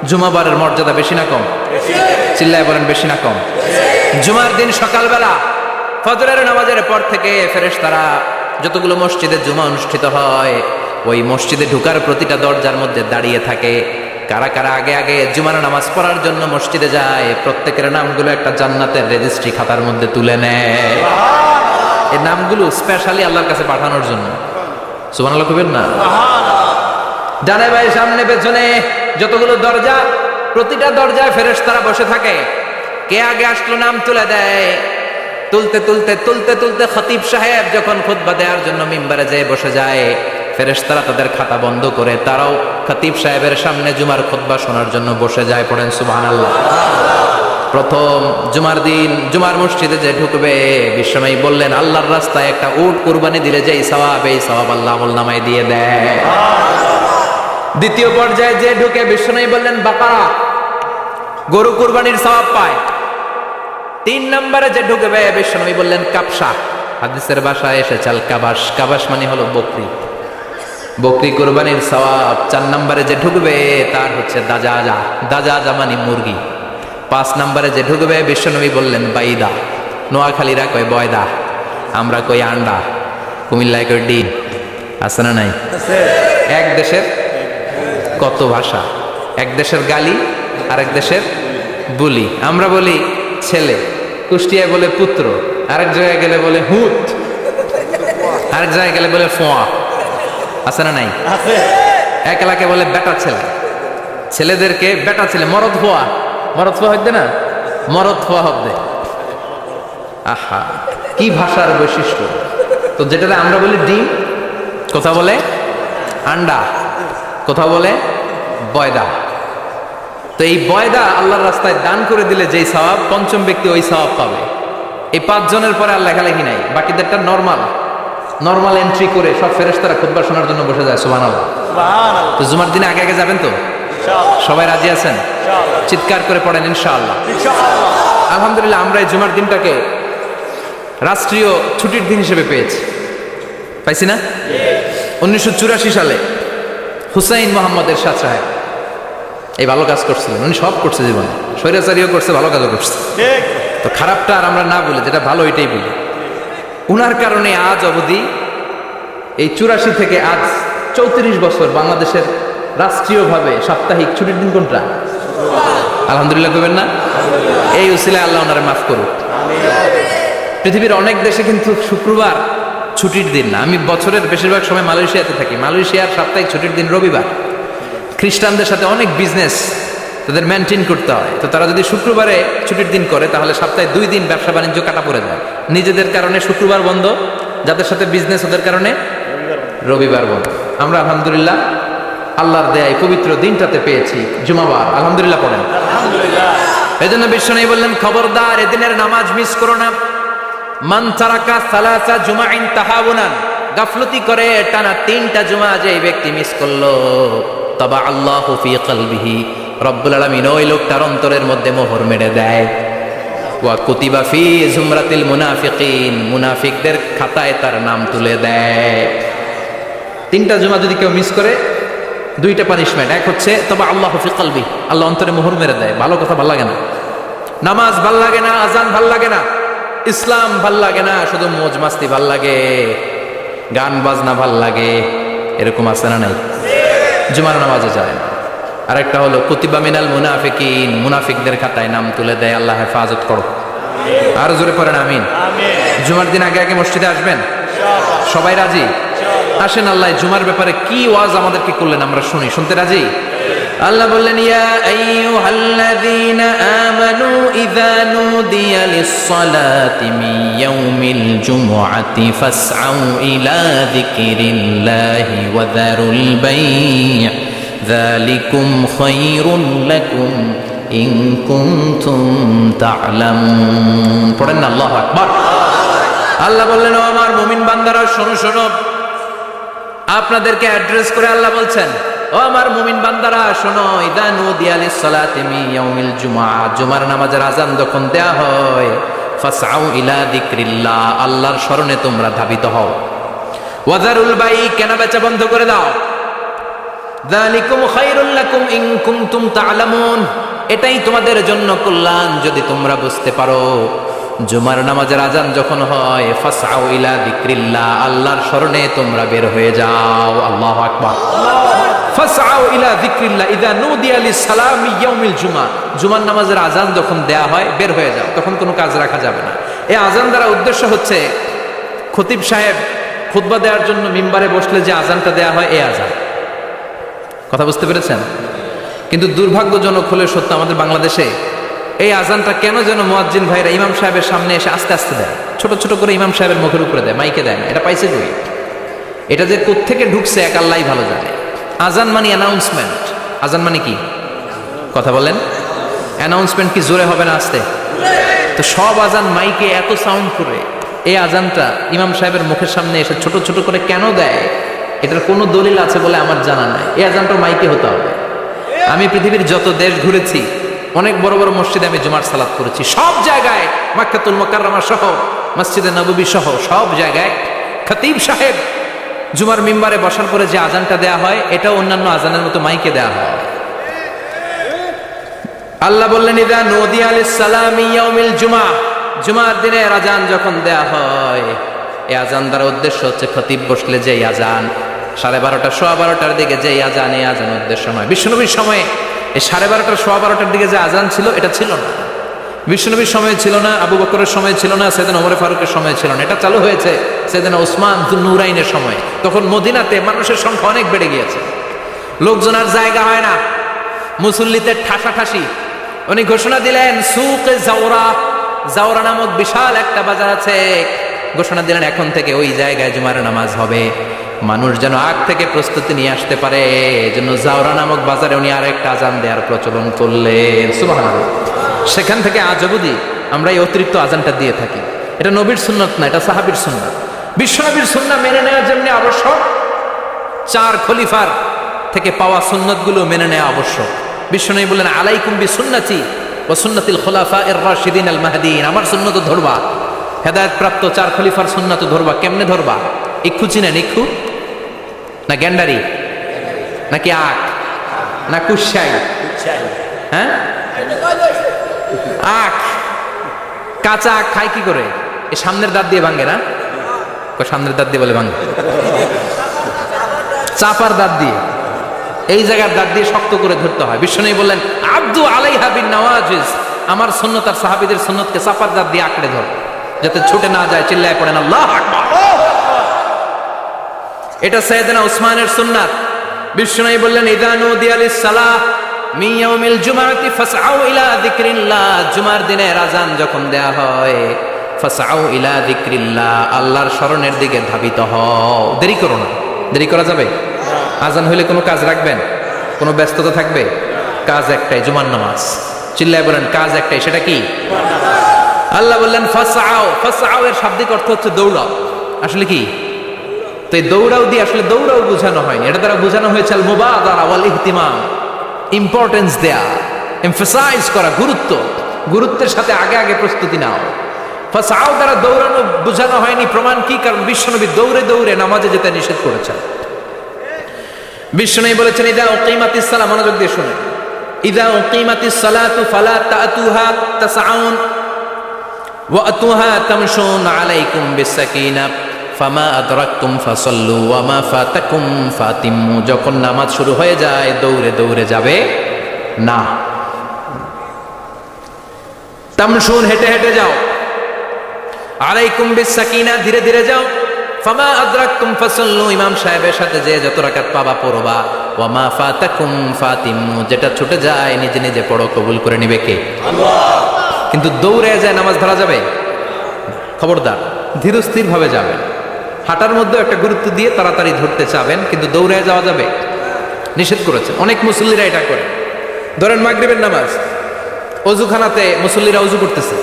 জুমাবারের মর্যাদা বেশি না কম? চিল্লায় বলেন বেশি না কম? জুমার দিন সকালবেলা ফজরের নামাজের পর থেকে ফেরেশতারা যতগুলো মসজিদে জুমা অনুষ্ঠিত হয় ওই মসজিদে ঢোকার প্রতিটা দরজার মধ্যে দাঁড়িয়ে থাকে। কারা কারা আগে আগে জুমার নামাজ পড়ার জন্য মসজিদে যায়, প্রত্যেকের নামগুলো একটা জান্নাতের রেজিস্ট্রি খাতার মধ্যে তুলে নেয়। এই নামগুলো স্পেশালি আল্লাহর কাছে পাঠানোর জন্য। সুবহানাল্লাহ কইবেন না? ডানে বাঁয়ে সামনে পেছনে যতগুলো দরজা, প্রতিটা দরজায় ফেরেশতারা বসে থাকে। কে আগে আসলো নাম তুলে দেয়। তুলতে তুলতে তুলতে তুলতে খতিব সাহেব যখন খুতবা দেওয়ার জন্য মিম্বারে যেয়ে বসে যায়, ফেরেশতারা তাদের খাতা বন্ধ করে তারাও খতিব সাহেবের সামনে জুমার খুতবা শোনার জন্য বসে যায়। পড়েন সুবহানাল্লাহ। প্রথম জুমার দিন জুমার মসজিদে যে ঢুকবে, বিশ্বনবী বললেন আল্লাহর রাস্তায় একটা উট কুরবানি দিলে যেই সওয়াব, এই সওয়াব আল্লাহ আমলনামায় দিয়ে দেয়। দ্বিতীয় পর্যায়ে যে ঢুকে, বিশ্বনবী বললেন বাকারা, গরু কুরবানির সওয়াব পায়। 3 নম্বরে যে ঢুকবে, বিশ্বনবী বললেন কাবসা, হাদিসের ভাষায় এসেছে আল কাবাস, কাবাস মানে হলো বকরি, বকরি কুরবানির সওয়াব। 4 নম্বরে যে ঢুকবে তার হচ্ছে দাজাজা, দাজাজা মানে মুরগি। 5 নম্বরে যে ঢুকবে, বিশ্বনবী বললেন বাইদা, নোয়াখালীরা কয় বয়দা, আমরা কই আন্ডা, কুমিল্লায় কই ডিম। আছে না নাই? এক দেশের কত ভাষা, এক দেশের গালি আর এক দেশের বুলি। আমরা বলি ছেলে, কুষ্টিয়ায় বলে পুত্র, আরেক জায়গায় গেলে বলে হুত, আরেক জায়গায় গেলে বলে ফোয়া। আছে না নাই? এক এলাকায় বলে বেটা ছেলে, ছেলেদেরকে বেটা ছেলে, মরদ ফোয়া, মরদ ফোয়া হইতে না, মরদ ফোয়া হবে। আহা, কি ভাষার বৈশিষ্ট্য! তো যেটা আমরা বলি ডিম, কোথা বলে আন্ডা, কোথা বলে বয়দা। তো এই বয়দা আল্লাহর রাস্তায় দান করে দিলে যেই সওয়াব, পঞ্চম ব্যক্তি ওই সওয়াব পাবে। এই 5 জনের পরে আর লেখালেখি নাই, বাকিদেরটা নর্মাল এন্ট্রি করে সব ফেরেশতারা খুতবা শোনার জন্য বসে যায়। সুবহানাল্লাহ। তো জুমার দিনে আগে আগে যাবেন তো? সবাই রাজি আছেন? চিৎকার করে পড়েন ইনশাআল্লাহ। আলহামদুলিল্লাহ, আমরা এই জুমার দিনটাকে রাষ্ট্রীয় ছুটির দিন হিসেবে পেয়েছি, পাইছি না? 1984 সালে হুসাইন মোহাম্মদ এরশাদ সাহেব এই ভালো কাজ করছিলেন। উনি সব করছে জীবনে, স্বৈরাচারীও করছে, ভালো কাজও করছে। তো খারাপটা আর আমরা না বলে যেটা ভালো এটাই বলি। উনার কারণে আজ অবধি এই 84 থেকে আজ 34 বছর বাংলাদেশের রাষ্ট্রীয়ভাবে সাপ্তাহিক ছুটির দিন কোনটা? আলহামদুলিল্লাহ করবেন না? এই উসিলায় আল্লাহ ওনারে মাফ করুক। পৃথিবীর অনেক দেশে কিন্তু শুক্রবার ছুটির দিন না। আমি বছরের বেশিরভাগ সময় মালয়েশিয়াতে থাকি। মালয়েশিয়ার সাপ্তাহিক ছুটির দিন রবিবার। খ্রিস্টানদের সাথে অনেক বিজনেস তাদের মেনটেন করতে হয়। তো তারা যদি শুক্রবারে ছুটির দিন করে তাহলে সপ্তাহে 2 দিন ব্যবসা বাণিজ্য কাটা পড়ে যায়। নিজেদের কারণে শুক্রবার বন্ধ, যাদের সাথে বিজনেস ওদের কারণে রবিবার বন্ধ। আমরা আলহামদুলিল্লাহ আল্লাহর দেয়ায় পবিত্র দিনটাতে পেয়েছি জুমাবার। আলহামদুলিল্লাহ পড়েন। এই জন্য বিশ্বনবী বললেন, খবরদার এদিনের নামাজ মিস করো না। মান তারাকা সালাসা জুমাইন তাহাউনান, গাফলতি করে টানা 3টা জুমা যে ব্যক্তি মিস করলো, তাবা আল্লাহু ফি কলবিহি, রব্বুল আলামিন ওই লোকটার অন্তরের মধ্যে মোহর মেরে দেয়। ওয়া কুতিবা ফি জুমরাতিল মুনাফিকিন, মুনাফিকদের খাতায় তার নাম তুলে দেয়। 3টা জুমা যদি কেউ মিস করে, 2টা পানিশমেন্ট। এক হচ্ছে তাবা আল্লাহু ফি কলবি, আল্লাহ অন্তরে মোহর মেরে দেয়। ভালো কথা ভাল লাগে না, নামাজ ভাল লাগে না, আজান ভাল লাগে না, ইসলাম ভাল লাগে না, শুধু মৌজ মাস্তি ভাল লাগে, গান বাজনা ভাল লাগে। এরকম আছে না নাই? জুমার নামাজে যায় না। আরেকটা হলো কুতিবা মিনাল মুনাফিকিন, মুনাফিকদের খাতায় নাম তুলে দেয়। আল্লাহ হেফাজত করো। আর জোরে পড়েন আমিন। জুমার দিন আগে আগে মসজিদে আসবেন? সবাই রাজি? আসেন। আল্লাহ জুমার ব্যাপারে কি ওয়াজ আমাদেরকে করলেন আমরা শুনি। শুনতে রাজি? আল্লাহ বললেন, ইয়া আইয়ুহাল্লাযীনা আমানু ইযা নুদিয়া লিস-সালাতি মিন ইয়াউমিল জুমআতি ফাসআউ ইলা যিকরিল্লাহি ওয়া যারুল বাই', যালিকুম খায়রুল লাকুম ইন কুনতুম তা'লামুন। পড়েন না আল্লাহু আকবার। আল্লাহ বললেন, ও আমার মুমিন বান্দারা শোনো শোনো। আপনাদেরকে অ্যাড্রেস করে আল্লাহ বলছেন, ও আমার মুমিন বান্দারা শোনো, ইযা নুদিয়া লিস-সালাতি মিন ইয়াউমিল জুমআ, জুমার নামাজের আযান যখন দেয়া হয়, ফাসআউ ইলা যিকরিল্লাহ, আল্লাহর স্মরণে তোমরা ধাবিত হও। ওয়া যারুল বাই', কেনাবেচা বন্ধ করে দাও। যালিকুম খায়রুল লাকুম ইন কুনতুম তা'লামুন, এটাই তোমাদের জন্য কল্যাণ যদি তোমরা বুঝতে পারো। জুমার নামাজের আযান যখন হয়, ফাসআউ ইলা যিকরিল্লাহ, আল্লাহর স্মরণে তোমরা বের হয়ে যাও। আল্লাহু আকবার। ফাসআউ ইলা যিকরিল্লাহ ইযা নুদিয়া লিস-সালামি ইয়াউমিল জুমআ, জুমার নামাজের আযান যখন দেয়া হয় বের হয়ে যাও, তখন কোনো কাজ রাখা যাবে না। এই আযান দ্বারা উদ্দেশ্য হচ্ছে খতিব সাহেব খুতবা দেওয়ার জন্য মিম্বারে বসলে যে আযানটা দেয়া হয়, এই আযান। কথা বুঝতে পেরেছেন? কিন্তু দুর্ভাগ্যজনক হলে সত্য, আমাদের বাংলাদেশে এই আজানটা কেন যেন মুয়াজ্জিন ভাইরা ইমাম সাহেবের সামনে এসে আস্তে আস্তে দেয়, ছোট ছোট করে ইমাম সাহেবের মুখের উপরে দেয়, মাইকে দেয় না। এটা পাইছে কই? এটা যে কোত্থেকে ঢুকছে এক আল্লাহই ভালো জানে। আজান মানে অ্যানাউন্সমেন্ট। আজান মানে কি? কথা বলেন। অ্যানাউন্সমেন্ট কি জোরে হবে না আস্তে? তো সব আজান মাইকে এত সাউন্ড করে, এই আজানটা ইমাম সাহেবের মুখের সামনে এসে ছোট ছোট করে কেন দেয়? এটার কোনো দলিল আছে বলে আমার জানা নাই। এই আজানটা মাইকে হতে হবে। আমি পৃথিবীর যত দেশ ঘুরেছি, অনেক বড় বড় মসজিদে আমি জুমার সালাত করেছি। সব জায়গায় মক্কাতুল মুকাররমা সহ, মসজিদে নববী সহ সব জায়গায় খতিব সাহেব জুমার মিম্বারে বসার পরে যে আজানটা দেয়া হয়, এটা অন্যান্য আজানের মতো মাইকে দেয়া হয়। আল্লাহ বললেন, ইযা নুদিয়া লিস-সালামি ইয়াউমিল জুমআ, জুমার দিনের আজান যখন দেয়া হয়, এই আজান দ্বারা উদ্দেশ্য হচ্ছে খতিব বসলে যে আজান 12:30 12:15 দিকে যে আজান, এই আজান উদ্দেশ্য নয়। বিশ্বনবীর সময়ে এই 12:30 12:15 দিকে যে আজান ছিল, এটা ছিল না। বিশ্বনবীর সময় ছিল না, আবু বকরের সময় ছিল না, সাইয়েদনা ওমর ফারুকের সময় ছিল না। এটা চালু হয়েছে সাইয়েদনা উসমান যুন্নুরাইনের সময়। তখন মদিনাতে মানুষের সংখ্যা অনেক বেড়ে গিয়েছে, লোকজন আর জায়গা হয় না, মুসল্লিতে ঠাসাঠাসি। উনি ঘোষণা দিলেন, সুকে জাওরা, জাওরা নামক বিশাল একটা বাজার আছে, ঘোষণা দিলেন এখন থেকে ওই জায়গায় জুমার নামাজ হবে। মানুষ যেন আগ থেকে প্রস্তুতি নিয়ে আসতে পারে। এজন্য জাওরা নামক বাজারে উনি আরেকটা আজান দেওয়ার প্রচলন করলেন, সুবহানাল্লাহ। সেখান থেকে আজ অবধি আমরা এই অতিরিক্ত আজানটা দিয়ে থাকি। এটা নবীর সুন্নত না, এটা সাহাবীর সুন্নাত। বিশ্বনবীর সুন্নাহ মেনে নেওয়ার জন্য আবশ্যক, 4 খলিফার থেকে পাওয়া সুন্নতগুলো মেনে নেওয়া আবশ্যক। বিশ্বনবী বললেন, আলাইকুম বিসুন্নতি ওয়া সুন্নাতিল খুলাফায়ে রাশিদিন আল মাহদিয়িন। আমার সুন্নত ধরবা, হেদায়েত প্রাপ্ত 4 খলিফার সুন্নাত ধরবা। কেমনে ধরবা? ইক্ষু চিনেন? ইক্ষু না গ্যান্ডারি নাকি আখ না কুশাই? হ্যাঁ, আখ। কাঁচা আখ খায় কি করে? এই সামনের দাঁত দিয়ে ভাঙে না? সামনের দাঁত দিয়ে বলে ভাঙে, চাপার দাঁত দিয়ে, এই জায়গার দাঁত দিয়ে শক্ত করে ধরতে হয়। বিশ্বনবী বললেন, আব্দু আলাইহা বিন নওয়াজিজ। আমার সুন্নত আর সাহাবীদের সুন্নতকে চাপার দাঁত দিয়ে আঁকড়ে ধর, যাতে ছুটে না যায়। চিল্লায় পড়েন আল্লাহু আকবার। এটা সাইয়েদনা উসমানের সুন্নাত। বিশ্বনবী বললেন, ইযা নুদিয়া লিস-সালাহ মিন ইয়াউমিল জুমআতি ফাসআউ ইলা যিকরিল্লাহ। জুমার দিনের আযান যখন দেয়া হয়, ফাসআউ ইলা যিকরিল্লাহ, আল্লাহর স্মরণের দিকে ধাবিত হও। দেরি করো না। দেরি করা যাবে? আযান হইলে কোনো কাজ রাখবেন? কোনো ব্যস্ততা থাকবে? কাজ একটাই, জুমার নামাজ। চিল্লায় বলেন, কাজ একটাই, সেটা কি? আল্লাহ বললেন ফাসআউ। ফাসআউ এর শাব্দিক অর্থ হচ্ছে দৌড়াও। আসলে কি? তো এই দৌড়াও দিয়ে আসলে দৌড়াও বোঝানো হয়নি, এটা দ্বারা বোঝানো হয়েছে আল মুবাদারা ওয়াল ইহতিমাম, ইম্পর্টেন্স দেয়া, এমফাসাইজ করা, গুরুত্ব। গুরুত্বের সাথে আগে আগে প্রস্তুতি নাও। ফাসআউ দ্বারা দৌড়ানো বোঝানো হয়নি। প্রমাণ কি? কারণ বিশ্বনবী দৌড়ে দৌড়ে নামাজে যেতে নিষেধ করেছেন। বিশ্বনবী বলেছেন, ইযা উকিমাতিস সালাহ, মনোযোগ দিয়ে শুনুন, ইযা উকিমাতিস সালাতু ফালা তাতুহা তাসআউন ওয়া আতুহা তামশুন আলাইকুম বিসাকিনাহ ফামা আদরাকতুম ফাসাল্লু ওয়া মা ফাতাকুম ফাতিম্মু। যখন নামাজ শুরু হয়ে যায় দৌড়ে দৌড়ে যাবে না। তামশুন, হেঁটে হেঁটে যাও। আলাইকুম বিসাকিনাহ, ধীরে ধীরে যাও। ফামা আদরাকতুম ফাসাল্লু, ইমাম সাহেবের সাথে যে যত রাকাত পাবা পড়বা। ওয়া মা ফাতাকুম ফাতিম্মু, যেটা ছুটে যায় নিজে নিজে পড়ো, কবুল করে নিবে কে? আল্লাহ। কিন্তু দৌড়ে যায় নামাজ ধরা যাবে? খবরদার, ধীর স্থির ভাবে যাবেন। হাঁটার মধ্যে একটা গুরুত্ব দিয়ে তাড়াতাড়ি ধরতে চাবেন, কিন্তু দৌড়ে যাওয়া যাবে? নিষেধ করেছেন। অনেক মুসল্লিরা এটা করে। ধরেন মাগরিবের নামাজ, অজুখানাতে মুসল্লিরা অজু করতেছে,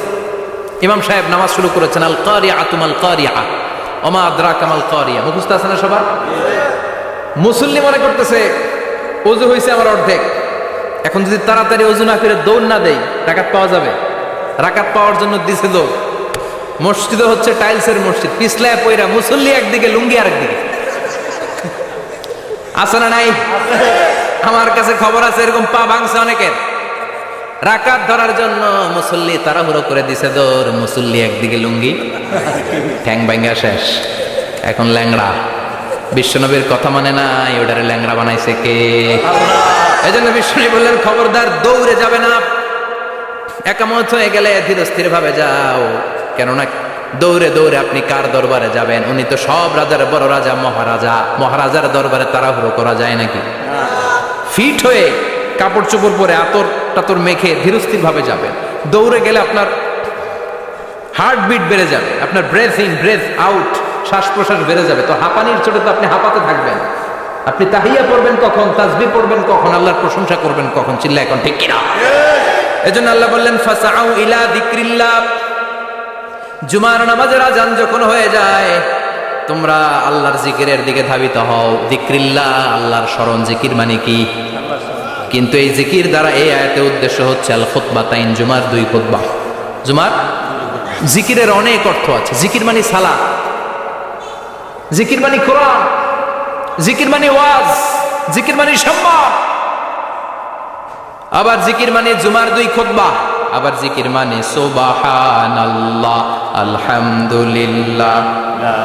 ইমাম সাহেব নামাজ শুরু করেছেন, আল কারিআতু মাল কারিআ ওমা আদরাকা মাল কারিআ। মুখস্থ আছে না সবার? মুসল্লি মনে করতেছে অজু হয়েছে আমার অর্ধেক, এখন যদি তাড়াতাড়ি অজু না করে দৌড় না দেই রাকাত পাওয়া যাবে? রাকাত পাওয়ার জন্য দিছে দৌড়। মসজিদ হচ্ছে টাইলসের মসজিদ, পিছলায় পয়রা মুসল্লি একদিকে, লুঙ্গি আরেকদিকে। আছে না নাই? আমার কাছে খবর আছে এরকম পা ভাঙছে অনেকের। রাকাত ধরার জন্য মুসল্লি তাড়াহুড়ো করে দিছে দৌড়, মুসল্লি একদিকে লুঙ্গি, ঠ্যাং ভাঙ্গা শেষ, এখন ল্যাংড়া। বিশ্বনবীর কথা মানে নাই, ওটারে ল্যাংড়া বানাইছে কে? এই জন্য বিশ্বনবী বললেন, খবরদার দৌড়ে যাবে না। একামত হয়ে গেলে ধীর স্থির ভাবে যাও। কেননা দৌড়ে দৌড়ে আপনি কার দরবারে যাবেন? উনি তো সব রাজার বড় রাজা, মহারাজা। মহারাজার দরবারে তাড়াহুড়ো করা যায় নাকি? ফিট হয়ে কাপড় চোপড় পরে আতর টাতর মেখে ধীরস্থির ভাবে যাবেন। দৌড়ে গেলে আপনার হার্টবিট বেড়ে যাবে, আপনার ব্রেথ ইন ব্রেথ আউট, শ্বাস প্রশ্বাস বেড়ে যাবে। তো হাঁপানির চোটে তো আপনি হাঁপাতে থাকবেন। আপনি তাহিয়া পড়বেন কখন, তাসবিহ পড়বেন কখন, আল্লাহর প্রশংসা করবেন কখন? চিল্লা এখন ঠিক কিনা? এজন্য আল্লাহ বললেন ফাসআউ ইলা যিকরিল্লাহ। জুমার নামাজের আযান যখন হয়ে যায় তোমরা আল্লাহর জিকিরের দিকে ধাবিত হও। যিকরিল্লাহ, আল্লাহর স্মরণ। জিকির মানে কি? কিন্তু এই জিকির দ্বারা এই আয়াতের উদ্দেশ্য হচ্ছে আল খুতবাতাইন, জুমার 2 খুতবা। জুমার জিকিরের অনেক অর্থ আছে। জিকির মানে সালাত, জিকির মানে কোরআন, জিকির মানে ওয়াজ, জিকির মানে সম্মান। আবার জিকির মানে জুমার 2 খুতবা। আবার জিকির মানে সুবহানাল্লাহ, আলহামদুলিল্লাহ, লা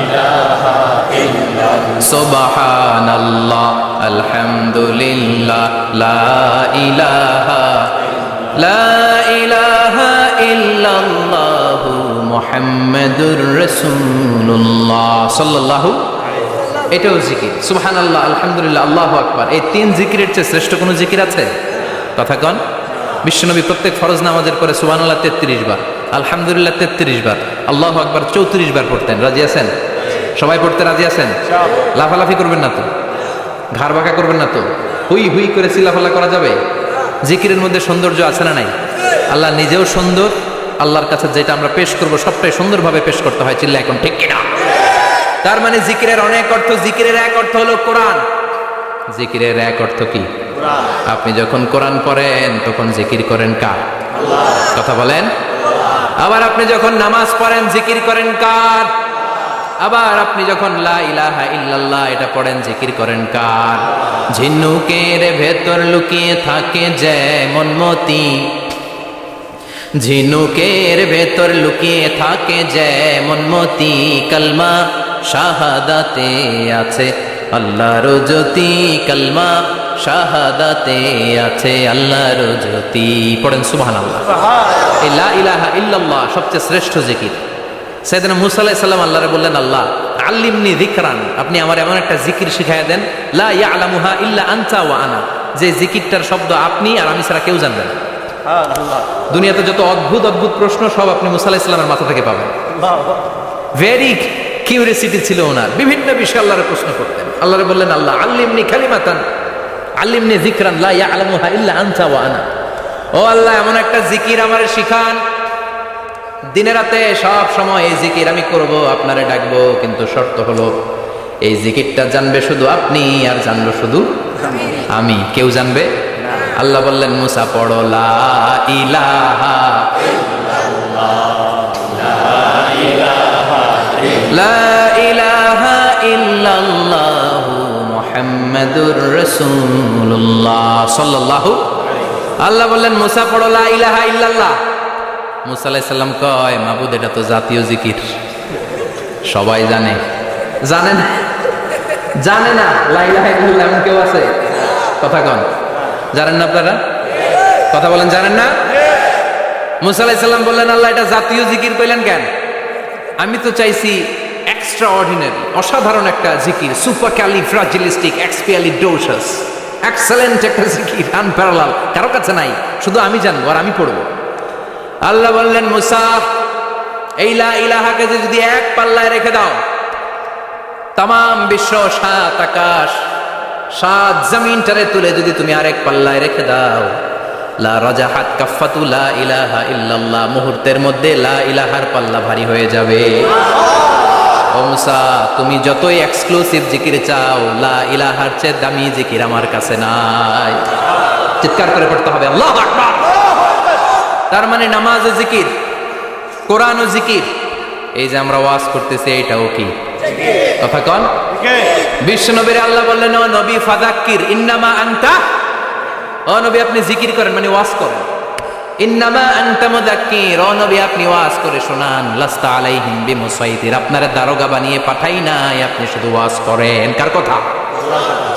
ইলাহা ইল্লাল্লাহ, সুবহানাল্লাহ, আলহামদুলিল্লাহ, লা ইলাহা ইল্লাল্লাহ, মুহাম্মাদুর রাসূলুল্লাহ সাল্লাল্লাহু। এটাও জিকির। সুবহানাল্লাহ, আলহামদুলিল্লাহ, আল্লাহু আকবার। এই 3 জিকিরের চেয়ে শ্রেষ্ঠ কোনো জিকির আছে? কথা কন। বিশ্বনবী প্রত্যেক ফরজ নামাজের পরে সুবহানাল্লাহ 33 বার, আলহামদুলিল্লাহ 33 বার, আল্লাহু আকবার 34 বার পড়তেন। রাজি আছেন? সবাই পড়তে রাজি আছেন? লাফালাফি করবেন না তো, ঘাড় বাঁকা করবেন না তো, হুই হুই করে চিল্লাফাল্লা করা যাবে? জিকিরের মধ্যে সৌন্দর্য আছে না নাই? আল্লাহ নিজেও সুন্দর, আল্লাহর কাছে যেটা আমরা পেশ করব সবটাই সুন্দরভাবে পেশ করতে হয়। চিল্লা এখন ঠিক কিনা? তার মানে জিকিরের অনেক অর্থ। জিকিরের এক অর্থ হলো কোরআন। জিকিরের এক অর্থ কি? আপনি যখন কোরআন পড়েন তখন জিকির করেন কার? কথা বলেন। আবার আপনি যখন নামাজ পড়েন জিকির করেন কার? আবার আপনি যখন লা ইলাহা ইল্লাল্লাহ এটা পড়েন জিকির করেন কার? ঝিনুকের ভেতর লুকিয়ে থাকে যেমন মতি, ঝিনুকের ভেতর লুকিয়ে থাকে যেমন মতি, কালমা শাহাদাতে আছে আল্লাহর জ্যোতি, কালমা শাহাদাতে আছে আল্লাহর জ্যোতি। পড়েন সুবহানাল্লাহ। এই লা ইলাহা ইল্লাল্লাহ সবচেয়ে শ্রেষ্ঠ জিকির। সাইয়েদনা মুসা আলাইহিস সালাম আল্লাহরে বললেন, আল্লাহ আল্লিমনি যিকরান, আপনি আমার এমন একটা জিকির শিখাইয়া দেন, লা ইয়ালামুহা ইল্লা আনতা ওয়া আনা, যে জিকিরটার শব্দ আপনি আর আমি ছাড়া কেউ জানবে না। দুনিয়াতে যত অদ্ভুত অদ্ভুত প্রশ্ন সব আপনি মুসা আলাইহিস সালামের মাথা থেকে পাবেন। ভেরি কিউরিয়াসিটি ছিল ওনার, বিভিন্ন বিষয়ে আল্লাহরে প্রশ্ন করতেন। আল্লাহরে বললেন, আল্লাহ আল্লিমনি কালিমাতান আল্লিমনি যিকরান লা ইয়ালামুহা ইল্লা আনতা ওয়া আনা, ও আল্লাহ এমন একটা জিকির আমারে শিখান, দিনে রাতে সব সময় এই জিকির আমি করব, আপনারে ডাকবো, কিন্তু শর্ত হলো এই জিকিরটা জানবে শুধু আপনি আর জানবো শুধু আমি, কেউ জানবে না। আল্লাহ বললেন, মুসা পড়ো লা ইলাহা লা ইলাহা ইল্লাল্লাহ মুহাম্মাদুর রাসূলুল্লাহ সাল্লাল্লাহু। আল্লাহ বললেন, মুসা পড়ো লা ইলাহা ইল্লাল্লাহ। মুসা আলাইহিস সালাম কয়, মাবুদ এটা তো জাতীয় জিকির, সবাই জানে। জানে না? জানে না লা ইলাহা ইল্লাল্লাহ এমন কেউ আছে? কথা কন, জানেন না আপনারা? কথা বলেন, জানেন না? মুসা আলাইহিস সালাম বললেন, আল্লাহ এটা জাতীয় জিকির কইলেন কেন? আমি তো চাইছি এক্সট্রা অর্ডিনারি, অসাধারণ একটা জিকির, সুপারক্যালিফ্রাজিলিস্টিক এক্সপিয়ালিডোসাস, এক্সেলেন্ট একটা জিকির, আনপ্যারালাল, কারো কাছে নাই, শুধু আমি জানবো আর আমি পড়বো। আল্লাহ বললেন, মুসা এই লা ইলাহাকে যদি এক পাল্লায় রেখে দাও, তামাম বিশ্ব, সাত আকাশ, সাত জমিনটারে তুলে যদি তুমি আরেক পাল্লায় রেখে দাও, লা রাজাহাত কাফাতু লা ইলাহা ইল্লাল্লাহ, মুহূর্তের মধ্যে লা ইলাহার পাল্লা ভারী হয়ে যাবে। ও মুসা, তুমি যতই এক্সক্লুসিভ জিকির চাও, লা ইলাহার চেয়ে দামি জিকির আমার কাছে নাই। চিৎকার করে পড়তে হবে আল্লাহু আকবার। তার মানে নামাজ ও জিকির, কোরআন ও জিকির, এই যে আমরা ওয়াজ করতেছি এটাও কি কথা কন? বিশ্ব নবীর আল্লাহ বললেন, ও নবী ফাযাক্কির ইন্নামা আনতা, ও নবী আপনি জিকির করেন মানে ওয়াজ করেন। ইন্নামা আনতা মুযাক্কির, ও নবী আপনি ওয়াজ করে শোনান। লাস্তা আলাইহিম বিমুসাইতির, আপনারা দারোগা বানিয়ে পাঠাই নাই, আপনি শুধু ওয়াজ করেন। কার কথা?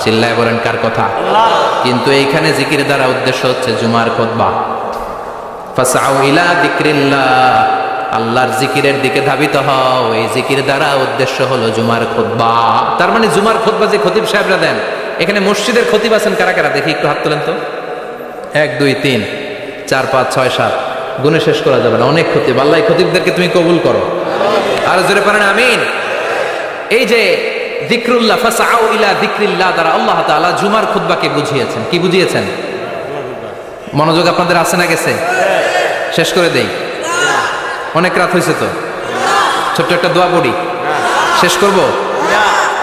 চিল্লায় বলেন কার কথা? কিন্তু এইখানে জিকির দ্বারা উদ্দেশ্য হচ্ছে জুমার খুতবা। ফাসআউ ইলা যিকরিল্লাহ, আল্লাহর জিকিরের দিকে ধাবিত হও। এই জিকির দ্বারা উদ্দেশ্য হলো জুমার খুতবা। তার মানে জুমার খুতবা যে খতিব সাহেবরা দেন, এখানে মসজিদের খতিব আছেন কারা কারা? দেখি একটু হাত তোলেন তো। 1 2 3 4 5 6 7, গুণে শেষ করা যাবে না, অনেক খতিব। আল্লাহ এই খতিবদেরকে তুমি কবুল করো। আর জোরে পড়েন আমিন। এই যে যিকরুল্লাহ, ফাসআউ ইলা যিকরিল্লাহ দ্বারা আল্লাহ তাআলা জুমার খুতবাকে বুঝিয়েছেন। কি বুঝিয়েছেন? মনোযোগ আপনাদের আছে না গেছে? শেষ করে দেই, অনেক রাত হয়েছে তো। ছোট্ট একটা দোয়া পড়ি, শেষ করব।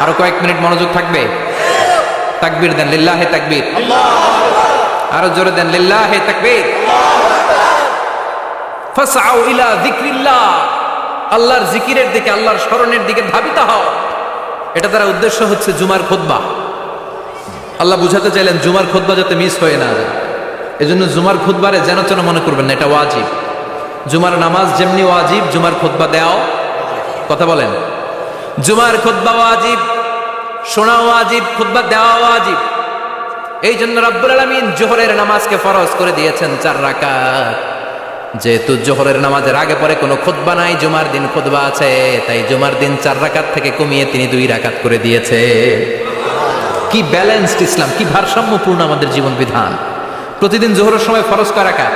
আরো কয়েক মিনিট মনোযোগ থাকবে। তাকবীর দেন, লিল্লাহে তাকবীর। আরো জোরে দেন, লিল্লাহে তাকবীর। ফাসআউ ইলা যিকরিল্লাহ, আল্লাহর জিকিরের দিকে, আল্লাহর স্মরণের দিকে ধাবিত হও। এটা দ্বারা উদ্দেশ্য হচ্ছে জুমার খুতবা। আল্লাহ বুঝাতে চাইলেন জুমার খুতবা যাতে মিস হয়ে না যায়, এজন্য জুমার খুতবারে যেন তেন মনে করবেন না, এটা ওয়াজিব। জুমার নামাজ যেমনি ওয়াজিব, জুমার খুতবা দেওয়াও, কথা বলেন, জুমার খুতবা ওয়াজিব, শোনা ওয়াজিব, খুতবা দেওয়া ওয়াজিব। এই জন্য রব্বুল আলামিন জোহরের নামাজকে ফরজ করে দিয়েছেন 4 রাকাত। যেহেতু জোহরের নামাজের আগে পরে কোনো খুতবা নাই, জুমার দিন খুতবা আছে, তাই জুমার দিন 4 রাকাত থেকে কমিয়ে তিনি 2 রাকাত করে দিয়েছে। কি ব্যালেন্সড ইসলাম, কি ভারসাম্যপূর্ণ আমাদের জীবন বিধান। প্রতিদিন জোহরের সময় ফরজ কয় রাকাত,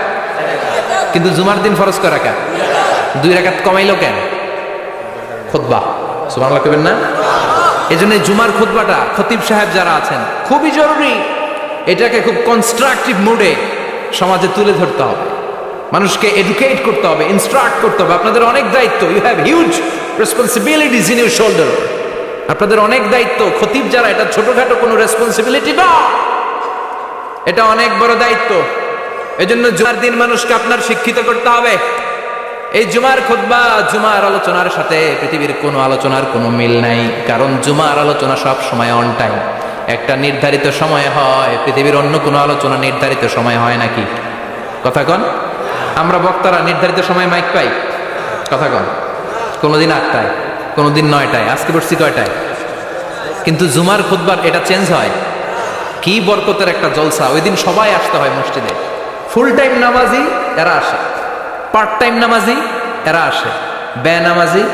কিন্তু জুমার দিন ফরজ কয় রাকাত। 2 রাকাত কমাইলো কেন? খুতবা। সুবহানাল্লাহ কইবেন না? এই জন্য জুমার খুতবাটা খতিব সাহেব যারা আছেন খুবই জরুরি। এটাকে খুব কনস্ট্রাকটিভ মুডে সমাজে তুলে ধরতে হবে, মানুষকে এডুকেট করতে হবে, ইনস্ট্রাক্ট করতে হবে। আপনাদের অনেক দায়িত্ব, you have huge responsibilities in your shoulder. আপনাদের অনেক দায়িত্ব, খতিব যারা, এটা ছোটখাটো কোনো রেসপন্সিবিলিটি না, এটা অনেক বড় দায়িত্ব। এজন্য জুমার দিন মানুষকে আপনার শিক্ষিত করতে হবে। এই জুমার খুতবা, জুমার আলোচনার সাথে পৃথিবীর কোনো আলোচনার কোনো মিল নাই, কারণ জুমার আলোচনা সব সময় অন টাইম, একটা নির্ধারিত সময় হয়। পৃথিবীর অন্য কোনো আলোচনা নির্ধারিত সময় হয় নাকি? কথা কন। আমরা বক্তারা নির্ধারিত সময় মাইক পাই? কথা কন। কোনোদিন 8টায়, কোনোদিন 9টায়, আজকে বসছি কয়টায়? কিন্তু জুমার খুতবার এটা চেঞ্জ হয়। কি বরকতের একটা জলসা! ওই দিন সবাই আসতে হয় মসজিদে। ফুল টাইম নামাজি এরা আসে, পার্ট টাইম নামাজি এরা আসে, বেনামাজি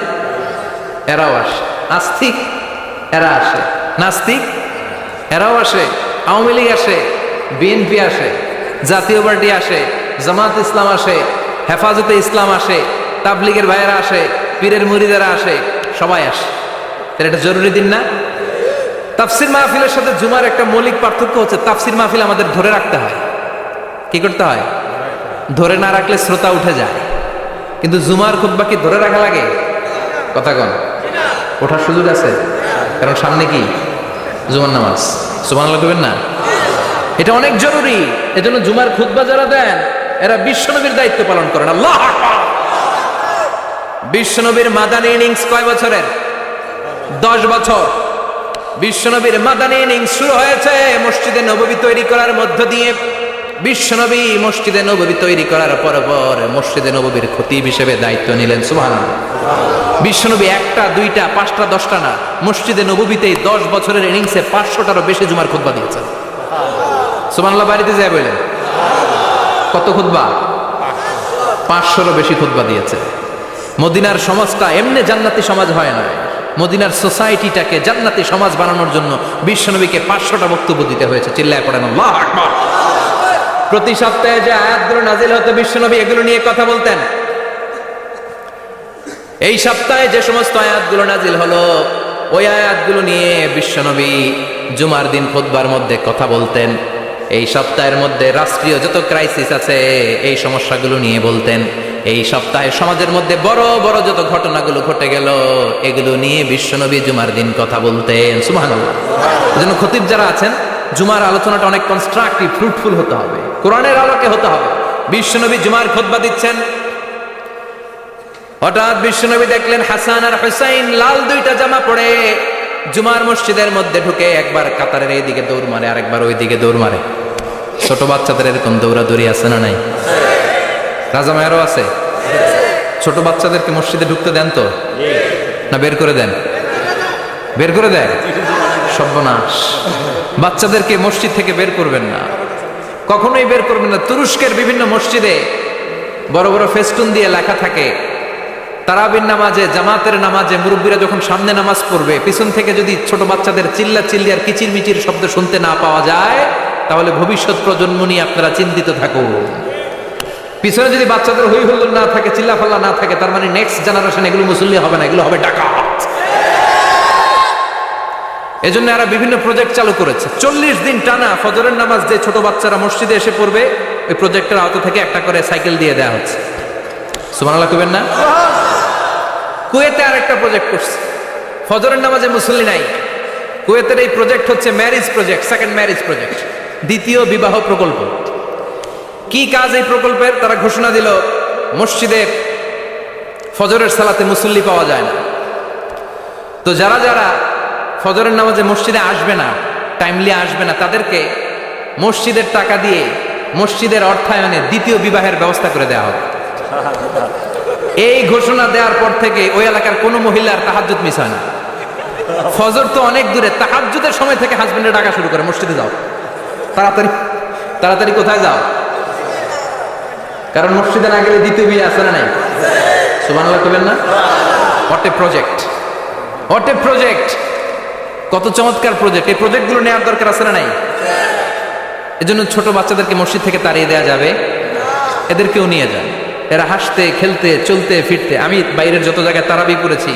এরাও আসে, আস্তিক এরা আসে, নাস্তিক এরাও আসে, আওয়ামী লীগ আসে, বিএনপি আসে, জাতীয় পার্টি আসে, জামাত ইসলাম আসে, হেফাজতে ইসলাম আসে, তাবলিগের ভাইয়েরা আসে, পীরের মুরিদেরা আসে, সবাই আসে। তাহলে এটা জরুরি দিন না? তাফসির মাহফিলের সাথে জুমার একটা মৌলিক পার্থক্য হচ্ছে, তাফসির মাহফিল আমাদের ধরে রাখতে হয়। কি করতে হয়? ধরে না রাখলে শ্রোতা উঠে যায়। কিন্তু জুমার খুতবা কি ধরে রাখা লাগে? কথা কন। ওঠার সুযোগ আছে, কারণ সামনে কি জুমার নামাজ। সুবহানাল্লাহ কইবেন না? এটা অনেক জরুরি। এজন্য জুমার খুতবা যারা দেন এরা বিশ্বনবীর দায়িত্ব পালন করেন। আল্লাহু আকবার। বিশ্বনবীর মাদানী ইনিংস কয় বছরের? 10 বছর। বিশ্বনবীর মাদানী ইনিংস শুরু হয়েছে মসজিদে নববী তৈরি করার মধ্য দিয়ে। বিশ্বনবী মসজিদে নববী তৈরি করার পর মসজিদে নববীর খতিব হিসেবে দায়িত্ব নিলেন। সুবহানাল্লাহ। বিশ্বনবী 1টা 2টা 5টা 10টা না, মসজিদে নববীতেই 10 বছরের ইনিংসে 500টারও বেশি জুমার খুতবা দিয়েছেন। সুবহানাল্লাহ। বাড়িতে যায় বলেন কত খুতবা? 500রও বেশি খুতবা দিয়েছে। মদিনার সমাজটা এমনি জান্নাতি সমাজ হয় না, মদিনার সোসাইটিটাকে জান্নাতি সমাজ বানানোর জন্য বিশ্বনবীকে 500টা বক্তব্য দিতে হয়েছে। চিল্লায় পড়েন আল্লাহু আকবার। প্রতি সপ্তাহে যে আয়াতগুলো নাজিল হতো বিশ্বনবী এগুলো নিয়ে কথা বলতেন। এই সপ্তাহে যে সমস্ত আয়াতগুলো নাজিল হলো ওই আয়াতগুলো নিয়ে বিশ্বনবী জুমার দিন খুতবার মধ্যে কথা বলতেন। এই সপ্তাহের মধ্যে রাষ্ট্রীয় যত ক্রাইসিস আছে এই সমস্যাগুলো নিয়ে বলতেন। এই সপ্তাহে সমাজের মধ্যে বড় বড় যত ঘটনাগুলো ঘটে গেল এগুলো নিয়ে বিশ্বনবী জুমার দিন কথা বলতেন। সুবহানাল্লাহ। এজন্য খতিব যারা আছেন জুমার আলোচনাটা অনেক কনস্ট্রাকটিভ, ফ্রুটফুল হতে হবে, কোরআনের আলোকে হতে হবে। বিশ্বনবী জুমার খুতবা দিচ্ছেন, হঠাৎ বিশ্বনবী দেখলেন হাসান আর হুসাইন লাল 2টা জামা পরে জুমার মসজিদের মধ্যে ঢুকে একবার কাতারের এইদিকে দৌড় মারে, আরেকবার ওইদিকে দৌড় মারে। ছোট বাচ্চাদের এরকম দৌড়াদৌড়ি আছে না নাই? রাজা মায়েরও আছে। ছোট বাচ্চাদেরকে মসজিদে ঢুকতে দেন তো না বের করে দেন? বের করে দেয়। সর্বনাশ। বাচ্চাদেরকে মসজিদ থেকে বের করবেন না, কখনোই বের করবেন না। তুরস্কের বিভিন্ন মসজিদে বড় বড় ফেস্টুন দিয়ে লেখা থাকে তারাবির নামাজে, জামাতের নামাজে মুরব্বীরা যখন সামনে নামাজ পড়বে পিছন থেকে যদি ছোট বাচ্চাদের চিল্লা চিল্লি আর কিচির মিচির শব্দ শুনতে না পাওয়া যায় তাহলে ভবিষ্যৎ প্রজন্ম নিয়ে আপনারা চিন্তিত থাকুন। পিছনে যদি বাচ্চাদের হই হুল্লোড় না থাকে, চিল্লাফাল্লা না থাকে, তার মানে নেক্সট জেনারেশন এগুলো মুসল্লি হবে না, এগুলো হবে ডাকাত। এজন্য এরা বিভিন্ন প্রজেক্ট চালু করেছে। 40 দিন টানা ফজরের নামাজ যে ছোট বাচ্চারা মসজিদে এসে পড়বে ওই প্রজেক্টের আওতা থেকে একটা করে সাইকেল দিয়ে দেওয়া হচ্ছে। সুবহানাল্লাহ কইবেন না? কুয়েতে আরেকটা প্রজেক্ট করছে, ফজরের নামাজে মুসল্লি নাই। কুয়েতের এই প্রজেক্ট হচ্ছে marriage project, second marriage project, দ্বিতীয় বিবাহ প্রকল্প। কি কাজ এই প্রকল্পের? তারা ঘোষণা দিল মসজিদে ফজরের সালাতে মুসল্লি পাওয়া যায় না, তো যারা যারা ফজরের নামাজে মসজিদে আসবে না, টাইমলি আসবে না, তাদেরকে মসজিদের টাকা দিয়ে মসজিদের অর্থায়নে দ্বিতীয় বিবাহের ব্যবস্থা করে দেওয়া হবে। এই ঘোষণা দেওয়ার পর থেকে ওই এলাকার কোনো মহিলার তাহাজ্জুদ মিস হয় না। ফজর তো অনেক দূরে, তাহাজ্জুদের সময় থেকে হাজবেন্ডে ডাকা শুরু করে মসজিদে যাও, তাড়াতাড়ি তাড়াতাড়ি কোথায় যাও, কারণ মসজিদে না গেলে দ্বিতীয় বিয়ে আছে না নাই? সুবহানাল্লাহ কইবেন না? What a project, what a project, কত চমৎকার প্রজেক্ট। এই প্রজেক্টগুলো নেওয়ার দরকার আছে না নাই? এজন্য ছোট বাচ্চাদেরকে মসজিদ থেকে তাড়িয়ে দেওয়া যাবে? এদেরকেও নিয়ে যান, এরা হাসতে খেলতে চলতে ফিরতে। আমি বাইরের যত জায়গায় তারাবি করেছি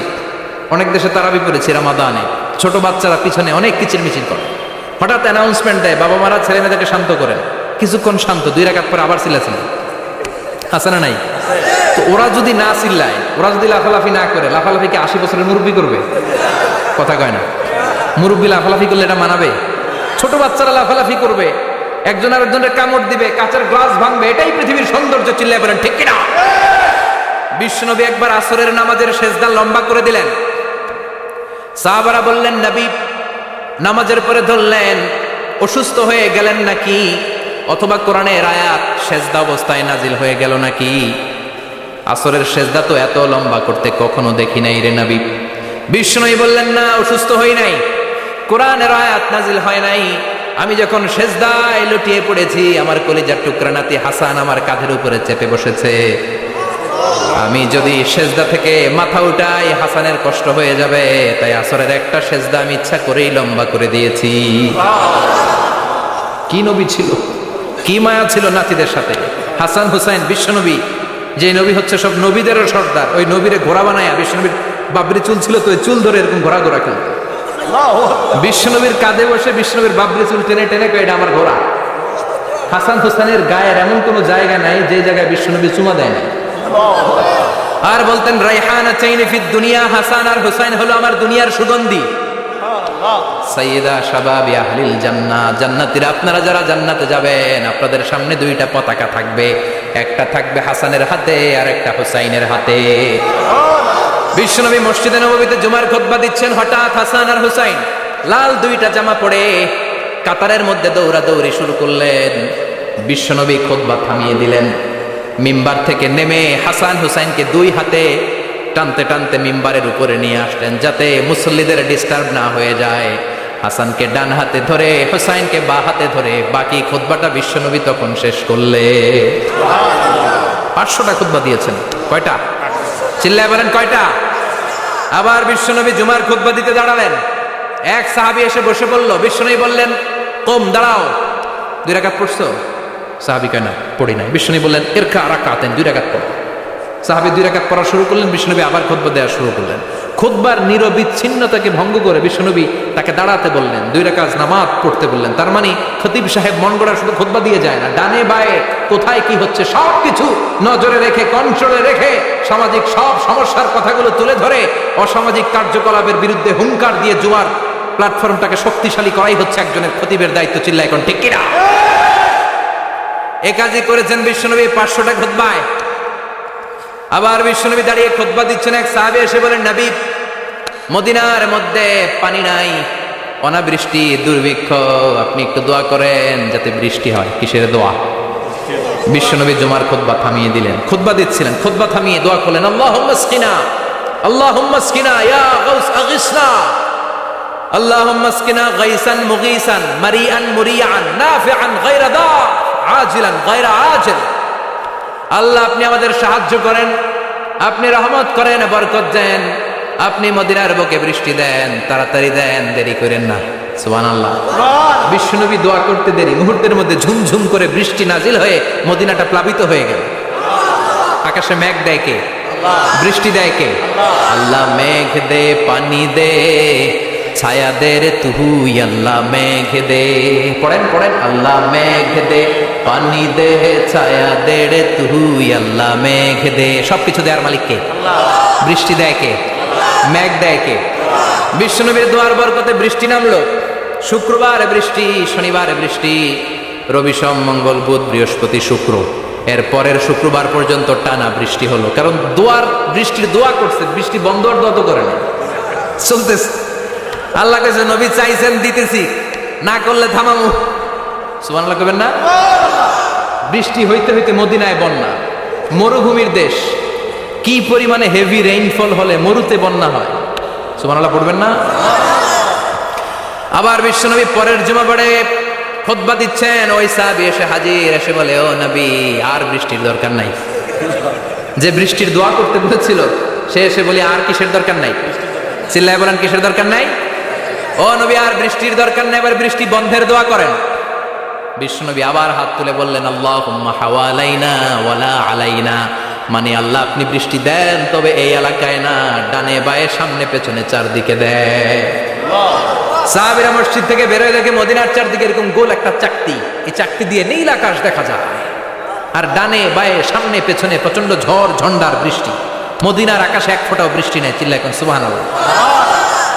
অনেক দেশে তারাবি পড়েছি রামাদানে, ছোট বাচ্চারা পিছনে অনেক কিচিরমিচির করে, হঠাৎ অ্যানাউন্সমেন্ট দেয় বাবা মারা ছেলে মেয়েদেরকে শান্ত করেন, কিছুক্ষণ শান্ত, 2 রাকাত পরে আবার চিল্লাচিল্লি, আছে না নাই? তো ওরা যদি না চিল্লায়, ওরা যদি লাফালাফি না করে, লাফালাফি কি 80 বছরের মুরব্বী করবে? কথা কয় না, মুরব্বী লাফালাফি করলে এটা মানাবে? ছোট বাচ্চারা লাফালাফি করবে, একজন আরেকজনের কামড় দিবে, কাঁচের গ্লাস ভাঙবে, এটাই পৃথিবীর সৌন্দর্য, চিল্লায় বলেন ঠিক কিনা? বিশ্বনবী একবার আসরের নামাজের সেজদা লম্বা করে দিলেন, সাহাবারা বললেন নবী নামাজের পরে ধরলেন অসুস্থ হয়ে গেলেন নাকি, অথবা কোরআনের আয়াত সেজদা অবস্থায় নাজিল হয়ে গেল নাকি? আসরের সেজদা তো এত লম্বা করতে কখনো দেখি নাই রে নবী। বিশ্বনবী বললেন না, অসুস্থ হই নাই, কোরআনের আয়াত নাজিল হয় নাই, আমি যখন সেজদায় লুটিয়ে পড়েছি আমার কলিজার টুকরা নাতি হাসান আমার কাঁধের উপরে চেপে বসেছে, আমি যদি সেজদা থেকে মাথা উঠাই হাসানের কষ্ট হয়ে যাবে, তাই আসরের একটা সেজদা আমি ইচ্ছা করেই লম্বা করে দিয়েছি। কি নবী ছিল, কি মায়া ছিল নাতিদের সাথে। হাসান হুসাইন বিশ্বনবী, যে নবী হচ্ছে সব নবীদেরও সর্দার, ওই নবীরে ঘোড়া বানায়া, বিশ্বনবীর বাবরি চুল ছিল তো ওই চুল ধরে এরকম ঘোড়া ঘোড়া খেলত, বিশ্বনবীর কাঁধে বসে বিশ্বনবীর বাবরি চুল টেনে টেনে কয় এটা আমার ঘোড়া। হাসান হুসাইনের গায়ের এমন কোন জায়গা নাই যে জায়গায় বিশ্বনবী চুমা দেয় না। আর বলতেন রাইহানা চাইনি ফিদ দুনিয়া, হাসান আর হুসাইন হলো আমার দুনিয়ার সুগন্ধি। সাইয়্যিদা শাবাবি আহলিল জান্নাহ, জান্নাতীরা আপনারা যারা জান্নাতে যাবেন আপনাদের সামনে 2টা পতাকা থাকবে, একটা থাকবে হাসানের হাতে আর একটা হুসাইনের হাতে। বিশ্বনবী মসজিদে নববীতে জুমার খুতবা দিচ্ছেন, হঠাৎ হাসান আর হুসাইন লাল 2টা জামা পরে কাতারের মধ্যে দৌড়াদৌড়ি শুরু করলেন। বিশ্বনবী খুতবা থামিয়ে দিলেন, মিম্বার থেকে নেমে হাসান হুসাইনকে 2 হাতে টানতে টানতে মিম্বারের উপরে নিয়ে আসলেন যাতে মুসল্লিদের ডিস্টার্ব না হয়ে যায়। হাসানকে ডান হাতে ধরে হুসাইনকে বাঁ হাতে ধরে বাকি খুতবাটা বিশ্বনবী তখন শেষ করলে। 500টা খুতবা দিয়েছেন, কয়টা? চিল্লায় বলেন কয়টা? আবার বিশ্বনবী জুমার খুতবা দিতে দাঁড়ালেন, এক সাহাবী এসে বসে পড়ল, বিশ্বনবী বললেন কম, দাঁড়াও, 2 রাকাত পড়ছো? সাহাবী কয় না পড়ি নাই। বিশ্বনবী বললেন ইরকা রাকাতান, 2 রাকাত পড়ো। সাহাবী 2 রাকাত পড়া শুরু করলেন, বিশ্বনবী আবার খুতবা দেওয়া শুরু করলেন। খুতবার নিরবিচ্ছিন্নতাকে ভঙ্গ করে বিশ্বনবী তাকে দাঁড়াতে বললেন, 2 রাকাত নামাজ পড়তে বললেন। তার মানে খতিব সাহেব মন গড়া শুধু খুতবা দিয়ে যায় না, ডানে বায়ে কোথায় কি হচ্ছে সবকিছু নজরে রেখে, কন্ট্রোলে রেখে, সামাজিক সব সমস্যার কথাগুলো তুলে ধরে অসামাজিক কার্যকলাপের বিরুদ্ধে হুঙ্কার দিয়ে জুমার প্ল্যাটফর্মটাকে শক্তিশালী করাই হচ্ছে একজনের খতিবের দায়িত্ব। চিল্লা এখন ঠিক কিনা? এ কাজই করেছেন বিশ্বনবী 500টা খুতবায়। আবার বিশ্বনবী দাঁড়িয়ে খুতবা দিচ্ছেন, এক সাহাবী এসে বলেন নবী মদিনার মধ্যে পানি নাই, অনাবৃষ্টি, দুর্ভিক্ষ, আপনি একটু দোয়া করেন যাতে বৃষ্টি হয়। কিসের দোয়া? বিশ্বনবী জুমার খুতবা থামিয়ে দিলেন, খুতবা দিচ্ছিলেন, খুতবা থামিয়ে দোয়া করলেন আল্লাহুম্মা স্কিনা, আল্লাহুম্মা স্কিনা ইয়া গাউস আগিসনা, আল্লাহুম্মা স্কিনা গাইসান মুগীসান মারিআন মুরিআন নাফিআন গায়রা দা আজিলান গায়রা আজিল। আল্লাহ আপনি আমাদের সাহায্য করেন, আপনি রহমত করেন, বরকত দেন, আপনি মদিনার বুকে বৃষ্টি দেন, তাড়াতাড়ি দেন, দেরি করেন না। সুবহানাল্লাহ। বিশ্বনবী দোয়া করতে দেরি, মুহূর্তের মধ্যে ঝুমঝুম করে বৃষ্টি নাজিল হয়ে মদিনাটা প্লাবিত হয়ে গেল। আকাশে মেঘ দেয় কে? বৃষ্টি দেয় কে? আল্লাহ মেঘ দে, পানি দে, ছায়া দে রে তুই, আল্লাহ মেঘ দে। পড়েন পড়েন, আল্লাহ মেঘ দে, পানি দে, ছায়া দে রে তুই, আল্লাহ মেঘ দে। সবকিছু দেয়ার মালিক কে? বৃষ্টি দেয় কে? মেঘ দেয় কে? বিশ্বনবীর দোয়ার বরকতে বৃষ্টি নামলো। শুক্রবার বৃষ্টি, শনিবার বৃষ্টি, রবি সোম মঙ্গল বুধ বৃহস্পতি শুক্র, এর পরের শুক্রবার পর্যন্ত টানা বৃষ্টি হলো। কারণ দোয়ার বৃষ্টির দোয়া করছে, বৃষ্টি বন্ধ আর দোয়া তো করে না, চলতেছে। আল্লাহ কাছে নবী চাইছেন দিতেছি, না করলে থামামু। সুবহানাল্লাহ কইবেন না? বৃষ্টি হইতে হইতে মদিনায় বন্যা, মরুভূমির দেশ, কি পরিমাণে হেভি রেইনফল হলে মরুতে বন্যা হয়। সুবহানাল্লাহ পড়বেন না? আবার বিশ্বনবী পরের জুমা পড়ে খুতবা দিচ্ছেন, ওই সাহাবী এসে হাজির, এসে বলে ও নবী আর বৃষ্টির দরকার নাই। যে বৃষ্টির দোয়া করতে বলেছিল সে এসে বলি আর কিসের দরকার নাই? চিল্লায় বলেন কিসের দরকার নাই? ও নবী আর বৃষ্টির দরকার নাই, এবার বৃষ্টি বন্ধের দোয়া করেন। বিশ্বনবী আবার হাত তুলে বললেন আল্লাহুম্মা হাওয়ালাইনা ওয়ালা আলাইনা, মানে আল্লাহ আপনি বৃষ্টি দেন, তবে এই এলাকায় না, ডানে বায়ে সামনে পেছনে চারদিকে দেয়। সাহাবীরা মসজিদ থেকে বের হয়ে দেখে মদিনার চারদিকে এরকম গোল একটা চাকতি, এই চাকতি দিয়ে নীল আকাশ দেখা যায়, আর ডানে বায়ে সামনে পেছনে প্রচন্ড ঝড় ঝন্ডার বৃষ্টি। মদিনার আকাশে এক ফোঁটাও বৃষ্টি নেই। চিল্লায় এখন সুবহানাল্লাহ।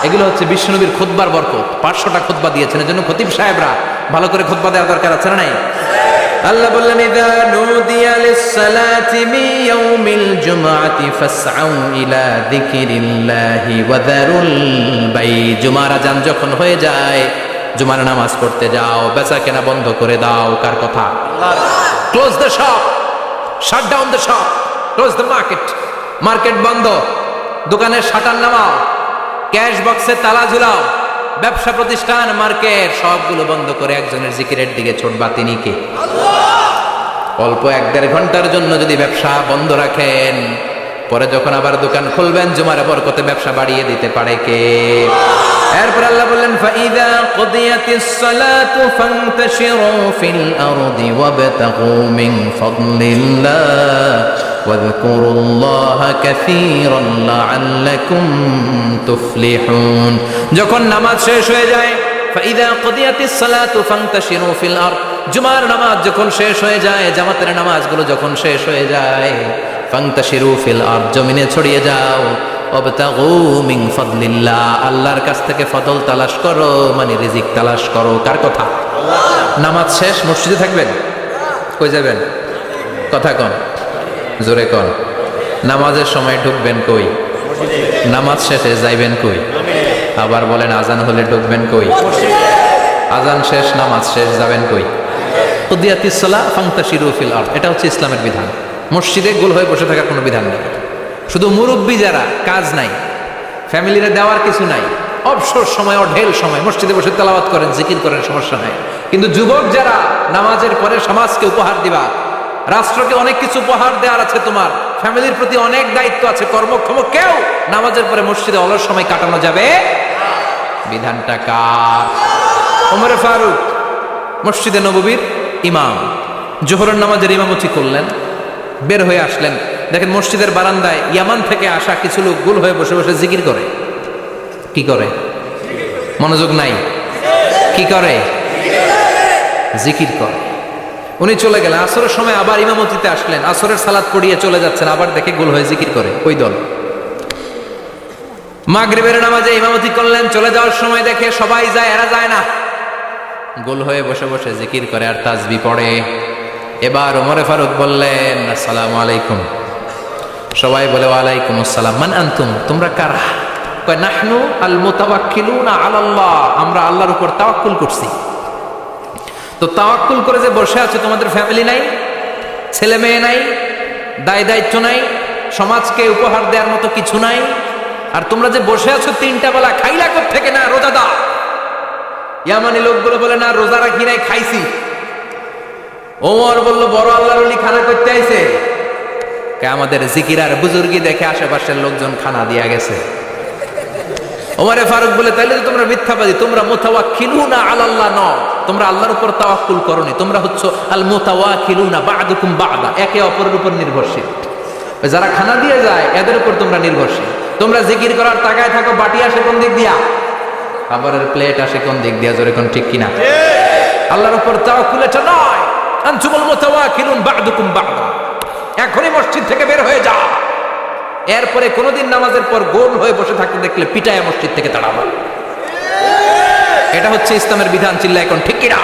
এগুলো হচ্ছে বিশ্বনবীর খুতবার বরকত। 500টা খুতবা দিয়েছেন, এজন্য খতিব সাহেবরা ভালো করে খুতবা দেওয়ার দরকার আছে না নাই? আল্লাহ বললেন, ইযা নুদিয়া লিস-সালাতি মিন ইয়াউমিল জুমআতি ফাসআউ ইলা যিকিরিল্লাহি ওয়া যারুল বাই। জুমার আযান যখন হয়ে যায়, জুমার নামাজ পড়তে যাও, বেচা কেনা বন্ধ করে দাও। কার কথা? আল্লাহর। Close the shop, shut down the shop, close the market. Market বন্ধ, দোকানের শাটার নামাও, ক্যাশ বক্সে তালা ঝুলাও, ব্যবসা প্রতিষ্ঠান, মার্কেট সবগুলো বন্ধ করে একজনের জিকিরের দিকে ছুটবা। তিনি কে? অল্প 1-1.5 ঘন্টার জন্য যদি ব্যবসা বন্ধ রাখেন, পরে যখন আবার দোকান খুলবেন, জুমার বরকতে ব্যবসা বাড়িয়ে দিতে পারে কে? এরপর আল্লাহ বললেন, ফাইদা কুদিয়াতিস সালাতু ফান্তাশিরু ফিল আরদি ওয়াবতাগু মিন ফাদলিল্লাহ ওয়াযকুরুল্লাহা কাসীরান লাআল্লাকুম তুফলিহুন। যখন নামাজ শেষ হয়ে যায়, ফাইদা কুদিয়াতিস সালাতু ফান্তাশিরু ফিল আরদ, জুমার নামাজ যখন শেষ হয়ে যায়, জামাতের নামাজগুলো যখন শেষ হয়ে যায়, ফান্তাশিরু ফিল আরদ, জমিনে ছড়িয়ে যাও, ওয়াবতাগু মিন ফাদলিল্লাহ, আল্লাহর কাছ থেকে ফজল তালাশ করো, মানে রিজিক তালাশ করো। কার কথা? আল্লাহ। নামাজ শেষ মসজিদে থাকবেন? কই যাবেন? কথা কন, জোরে কন। নামাজের সময় ঢুকবেন কই? নামাজ শেষে যাইবেন কই? আবার বলেন, আজান হলে ঢুকবেন কই? আজান শেষ, নামাজ শেষ, যাবেন কই? কুদিয়াতিস সালাহ ফান্তাশিরু ফিল আরদ, এটা হচ্ছে ইসলামের বিধান। মসজিদে গোল হয়ে বসে থাকার কোনো বিধান নেই। শুধু মুরব্বী যারা, কাজ নাই, ফ্যামিলিরে দেওয়ার কিছু নাই, অবসর সময়, অঢেল সময় মসজিদে বসে তেলাওয়াত করেন, জিকির করেন, সমস্যা নাই। কিন্তু যুবক যারা, নামাজের পরে সমাজকে উপহার দিবা, রাষ্ট্রকে অনেক কিছু উপহার দেওয়ার আছে, তোমার ফ্যামিলির প্রতি অনেক দায়িত্ব আছে, কর্মক্ষম কেউ নামাজের পরে মসজিদে অলস সময় কাটানো যাবে? বিধানটা কার? ওমর ফারুক মসজিদে নববীর ইমাম, জোহরের নামাজের ইমামতি করলেন, বের হয়ে আসলেন, দেখেন মসজিদের বারান্দায় ইয়ামান থেকে আসা কিছু লোক গোল হয়ে বসে বসে জিকির করে। কি করে? মনোযোগ নাই। কি করে? জিকির করে। উনি চলে গেলেন, আসরের সময় আবার ইমামতিতে আসলেন, আসরের সালাত পড়িয়ে চলে যাচ্ছেন, আবার দেখে গোল হয়ে জিকির করে ওই দল। মাগরিবের নামাজে ইমামতি করলেন, চলে যাওয়ার সময় দেখে সবাই যায়, এরা যায় না, গোল হয়ে বসে বসে জিকির করে আর তাসবিহ পড়ে। এবার ওমর ফারুক বললেন, আসসালামু আলাইকুম। সবাই বলে, ওয়ালাইকুম আসসালাম। মান আনতুম, তোমরা কারা? কয়, নাহনু আল মুতাওয়াক্কিলুনা আলাল্লাহ, আমরা আল্লাহর উপর তাওয়াক্কুল করছি। তো তাওয়াক্কুল করে যে বসে আছে, তোমাদের ফ্যামিলি নাই, ছেলে মেয়ে নাই, দায় দায়িত্ব নাই, সমাজকে উপহার দেওয়ার মতো কিছু নাই, আর তোমরা যে বসে আছো 3টা বেলা, খাইলা কোত্থেকে? না, রোজা দাও। ইয়ামানি লোকগুলো বলে, না রোজা রাখি নাই, খাইছি। ওমর বলল, বড় আল্লাহর ওলি খানা করতে আইছে। আমাদের জিকির আর বুজুর্গি দেখে আশেপাশের লোকজন খানা দিয়া গেছে। ওমরে ফারুক বলে, তাইলে তো তোমরা মিথ্যাবাদী, তোমরা মুতাওয়াক্কিলুনা আলাল্লাহ ন, তোমরা আল্লাহর উপর তাওয়াক্কুল করনি, তোমরা হচ্ছে আল মুতাওয়াক্কিলুনা বা'দুকুম বা'দা, একে অপরের উপর নির্ভরশীল। যারা খানা দিয়ে যায় এদের উপর তোমরা নির্ভরশীল। তোমরা জিকির করার তাকায় থাকো, বাটি আসে কোন দিক দিয়া, খাবারের প্লেট আসে কোন দিক দিয়া, জোরে কোন ঠিক কিনা? আল্লাহর উপর তাওয়াক্কুল এটা নয়। আনতুমুল মুতাওয়াক্কিলুন বা'দুকুম বা'দা, এখনই মসজিদ থেকে বের হয়ে যাও। এরপরে কোনোদিন নামাজের পর গোল হয়ে বসে থাকতে দেখলে পিটায় মসজিদ থেকে তাড়াবো। এটা হচ্ছে ইসলামের বিধান। চিল্লা এখন ঠিক কিনা?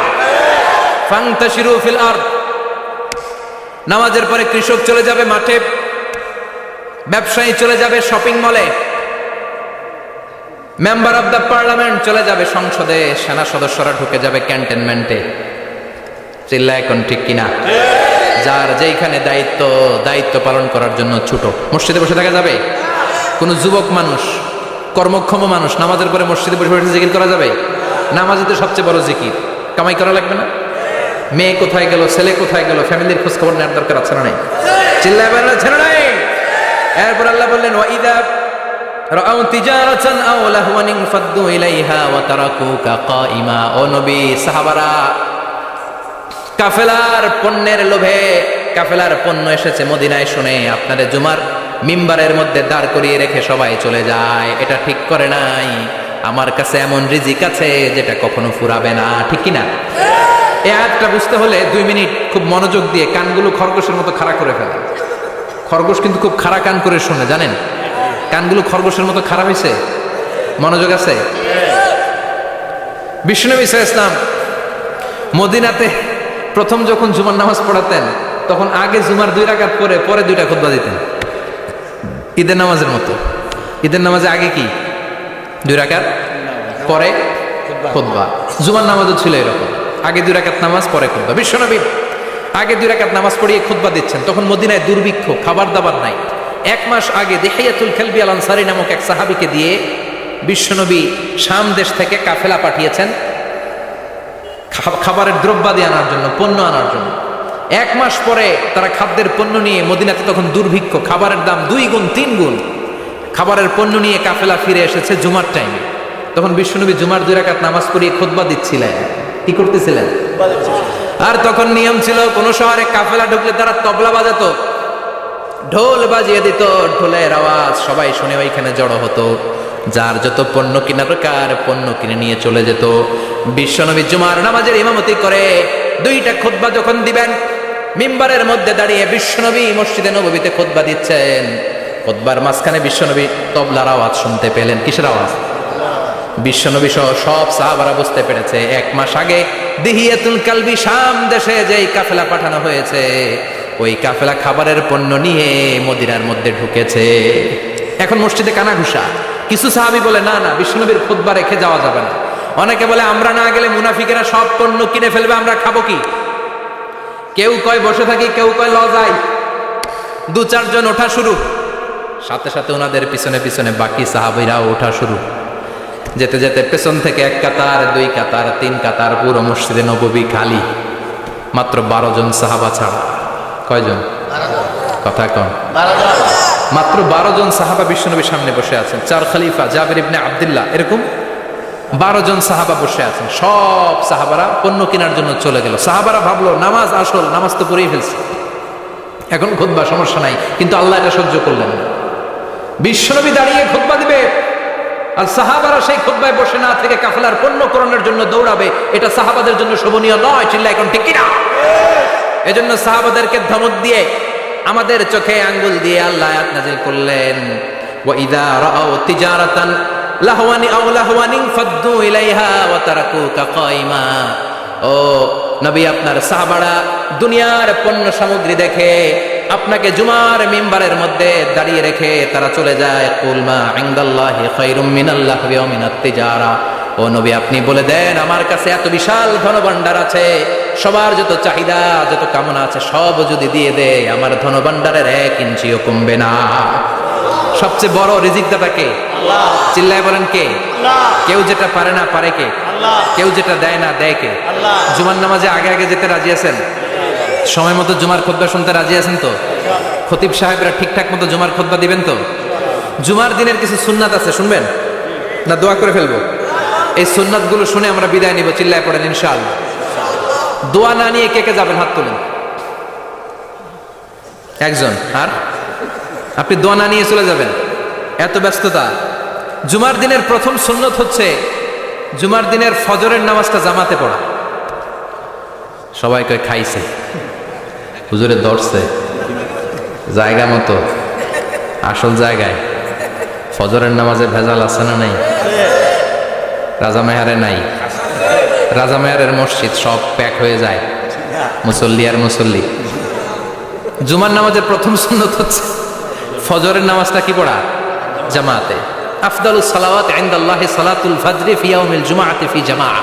ফান্তাশিরু ফিল আরদ। নামাজের পরে কৃষক চলে যাবে মাঠে, ব্যবসায়ী চলে যাবে শপিং মলে, মেম্বার অব দ্য পার্লামেন্ট চলে যাবে সংসদে, সেনা সদস্যরা ঢুকে যাবে ক্যান্টনমেন্টে। চিল্লা এখন ঠিক কিনা? যার যেইখানে দায়িত্ব পালন করার জন্য ছোট, মসজিদে বসে থাকা যাবে? কোন যুবক মানুষ, কর্মক্ষম মানুষ নামাজের পরে মসজিদে বসে বসে জিকির করা যাবে? নামাজই তো সবচেয়ে বড় জিকির। কামাই করা লাগবে না? মেয়ে কোথায় গেল, ছেলে কোথায় গেল, ফ্যামিলির খোঁজ খবর নেওয়ার দরকার আছে না নাই? চিল্লায় বলেন আছে না নাই? এরপর আল্লাহ বললেন, ওয়াইদা রাআউ তিজারাতান আও লাহওয়ান ফাদ্দু ইলাইহা ওয়া তারাকুকা কাইমা। ও নবী, সাহাবারা কাফেলার পণ্যের লোভে কাফেলার পণ্য এসেছে মদিনায় শুনে আপনাদের জুমার মিম্বারের মধ্যে দাঁড় করিয়ে রেখে সবাই চলে যায়। এটা ঠিক করে নাই। আমার কাছে এমন রিজিক আছে যেটা কখনো ফুরাবে না, ঠিক কি না? এই আয়াতটা বুঝতে হলে 2 মিনিট খুব মনোযোগ দিয়ে কানগুলো খরগোশের মতো খাড়া করে ফেলে। খরগোশ কিন্তু খুব খাড়া কান করে শুনে, জানেন? কানগুলো খরগোশের মতো খাড়া হয়েছে। মনোযোগ আছে? বিশ্বনবী সাল্লাল্লাহু আলাইহি ওয়াসাল্লাম মদিনাতে প্রথম যখন জুমার নামাজ পড়াতেন তখন আগে জুমার 2 রাকাত পরে 2টা খুতবা দিতেন, ঈদের নামাজের মতো। ঈদের নামাজে আগে কি 2 রাকাত, পরে খুতবা। জুমার নামাজও ছিল এরকম, আগে 2 রাকাত নামাজ, পরে খুতবা। বিশ্বনবী আগে 2 রাকাত নামাজ পড়িয়ে খুতবা দিচ্ছেন, তখন মদিনায় দুর্ভিক্ষ, খাবার দাবার নাই। 1 মাস আগে দিহিয়াতুল কালবি আল আনসারী নামক এক সাহাবীকে দিয়ে বিশ্বনবী শাম দেশ থেকে কাফেলা পাঠিয়েছেন খাবারের দ্রব্যাদি আনার জন্য, পণ্য আনার জন্য। 1 মাস পরে তারা খাদ্যের পণ্য নিয়ে, মদিনাতে তখন দুর্ভিক্ষ, খাবারের দাম 2 গুণ 3 গুণ, খাবারের পণ্য নিয়ে কাফেলা ফিরে এসেছে জুমার টাইমে। তখন বিশ্বনবী জুমার 2 রাকাত নামাজ পড়িয়ে খুতবা দিচ্ছিলেন। কি করতেছিলেন? আর তখন নিয়ম ছিল, কোন শহরে কাফেলা ঢুকলে তারা তবলা বাজাতো, ঢোল বাজিয়ে দিত, ঢোলের আওয়াজ সবাই শুনে ওইখানে জড়ো হতো। যার যত পণ্য কেনার দরকার পণ্য কিনে নিয়ে চলে যেত। বিশ্বনবী জুমার নামাজের ইমামতি করে 2টা খুতবা যখন দিবেন, মিম্বারের মধ্যে দাঁড়িয়ে বিশ্বনবী মসজিদে নববীতে খুতবা দিচ্ছেন। খুতবার মাঝখানে বিশ্বনবী তবলার আওয়াজ শুনতে পেলেন। কিসের আওয়াজ? বিশ্বনবী সহ সব সাহাবারা বুঝতে পেরেছে 1 মাস আগে দিহিয়াতুল কালবি শাম দেশে যেই কাফেলা পাঠানো হয়েছে, ওই কাফেলা খাবারের পণ্য নিয়ে মদিনার মধ্যে ঢুকেছে। এখন মসজিদে কানাঘুষা। কিছু সাহাবী বলে না না, বিশ্বনবীর খুতবা রেখে যাওয়া যাবে না। অনেকে বলে আমরা না গেলে মুনাফিকেরা সব পণ্য কিনে ফেলবে, আমরা খাবো কি? কেউ কয় বসে থাকি, কেউ কয় ল যাই। 2-4 জন ওঠা শুরু, সাথে সাথে ওনাদের পিছনে পিছনে বাকি সাহাবীরাও ওঠা শুরু। যেতে যেতে পেছন থেকে 1 কাতার, 2 কাতার, 3 কাতার, পুরো মসজিদে নববী খালি, মাত্র 12 জন সাহাবা ছাড়া। কয়জন? কথা কম। মাত্র 12 জন সাহাবা বিশ্বনবীর সামনে বসে আছেন। 4 খলিফা, জাবির ইবনে আব্দুল্লাহ, এরকম 12 জন সাহাবা বসে আছেন। সব সাহাবারা পণ্য কেনার জন্য চলে গেল। সাহাবারা ভাবলো নামাজ আসল, নামাজ তো পড়েই ফেলছে, এখন খুতবা সমস্যা নাই। কিন্তু আল্লাহ এটা সহ্য করলেন না। বিশ্বনবী দাঁড়িয়ে খুতবা দিবে আর সাহাবারা সেই খুতবায় বসে না থেকে কাফেলার পণ্য করণের জন্য দৌড়াবে, এটা সাহাবাদের জন্য শোভনীয় নয়। চিল্লা এখন ঠিক কিনা? এজন্য সাহাবাদেরকে ধমক দিয়ে, আমাদের চোখে আঙ্গুল দিয়ে আল্লাহ আয়াত নাযিল করলেন, ওয়া ইযা রাআউ তিজারাতান লাহওয়ানি আও লাহওয়ানিন ফাদ্দু ইলাইহা ওয়া তারাকুকা কাইমা। ও নবী, আপনার সাহাবারা দুনিয়ার পণ্য সামগ্রী দেখে আপনাকে জুমার মিম্বারের মধ্যে দাঁড়িয়ে রেখে তারা চলে যায়। কুল মা ইনদাল্লাহি খায়রুম মিনাল লাহওয়ি ওয়া মিনাত তিজারা। ও নবী, আপনি বলে দেন আমার কাছে এত বিশাল ধনভাণ্ডার আছে, সবার যত চাহিদা, যত কামনা আছে সব যদি দিয়ে দেয়, আমার ধনভাণ্ডারের 1 ইঞ্চিও কমবে না। সবচেয়ে বড় রিজিকদাতা কে? আল্লাহ। চিল্লায় বলেন কে? আল্লাহ। কেউ যেটা পারে না পারে কে? আল্লাহ। কেউ যেটা দেয় না দেয় কে? আল্লাহ। জুমার নামাজে আগে আগে যেতে রাজি আছেন? সময় মতো জুমার খুতবা শুনতে রাজি আছেন তো? খতিব সাহেবরা ঠিকঠাক মতো জুমার খুতবা দিবেন তো? জুমার দিনের কিছু সুন্নাত আছে, শুনবেন না? দোয়া করে ফেলবো। এই সুন্নাত গুলো শুনে আমরা বিদায় নিব। চিল্লায় পড়েন ইনশাআল্লাহ। দোয়া না নিয়ে কে কে যাবেন? হাত তুলেন। একজন। আর আপনি দোয়া না নিয়ে চলে যাবেন? এত ব্যস্ততা। জুমার দিনের প্রথম সুন্নত হচ্ছে জুমার দিনের ফজরের নামাজটা জামাতে পড়া। সবাই কয় খাইছে, হুজুরে ধরছে জায়গা মতো, আসল জায়গায়। ফজরের নামাজে ভেজাল আছে না নাই? রাজা মেহারে নাই। রাজা মেহারের মসজিদ সব প্যাক হয়ে যায়, মুসল্লি আর মুসল্লি। জুমার নামাজের প্রথম সুন্নত হচ্ছে ফজরের নামাজটা কি পড়া? জামাতে। আফদালুস সালাওয়াত ইনদাল্লাহি সালাতুল ফাজরি ফি ইয়াউমিল জুমআতি ফি জামাআ।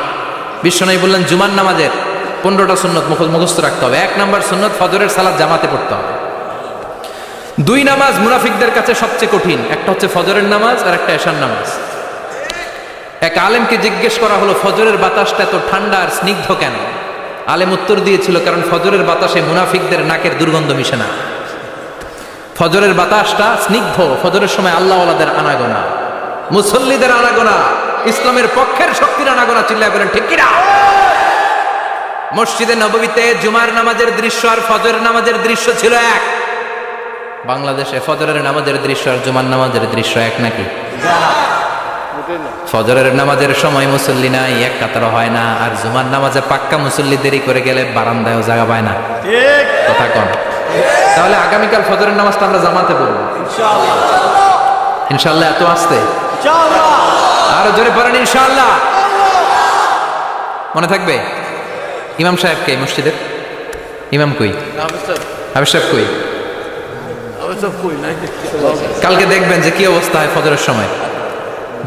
বিশ্বনবী বললেন জুমার নামাজের 15টা সুন্নত মুখস্থ রাখতে হবে। 1 নাম্বার সুন্নত ফজরের সালাত জামাতে পড়তে হবে। 2 নামাজ মুনাফিকদের কাছে সবচেয়ে কঠিন, একটা হচ্ছে ফজরের নামাজ আর একটা এশার নামাজ। এক আলেমকে জিজ্ঞেস করা হলো ফজরের বাতাসটা এত ঠান্ডা আর স্নিগ্ধ কেন? আলেম উত্তর দিয়েছিল, কারণ ফজরের বাতাসে মুনাফিকদের নাকের দুর্গন্ধ মিশে না। ফজরের বাতাসটা স্নিগ্ধ। ফজরের সময় আল্লাহওয়ালাদের আনাগোনা, মুসল্লিদের আনাগোনা, ইসলামের পক্ষের শক্তির আনাগোনা। চিল্লায় বলেন ঠিক কিনা? মসজিদে নববীতে জুমার নামাজের দৃশ্য আর ফজরের নামাজের দৃশ্য ছিল এক। বাংলাদেশে ফজরের নামাজের দৃশ্য আর জুমার নামাজের দৃশ্য এক নাকি? ফজরের নামাজের সময় মুসল্লি নাই, এক কাতার হয় না, আর জুমার নামাজে পাক্কা মুসল্লি দেরি করে গেলে বারান্দায়ও জায়গা পায় না। কথা কন। তাহলে আগামীকাল ফজরের নামাজটা আমরা জামাতে পড়বো ইনশাআল্লাহ। এত আসতে আরো জোরে পড়েন ইনশাআল্লাহ। মনে থাকবে? ইমাম সাহেব কে মসজিদের? ইমাম কই? হাফেজ সাহেব কই? কালকে দেখবেন যে কি অবস্থা হয় ফজরের সময়।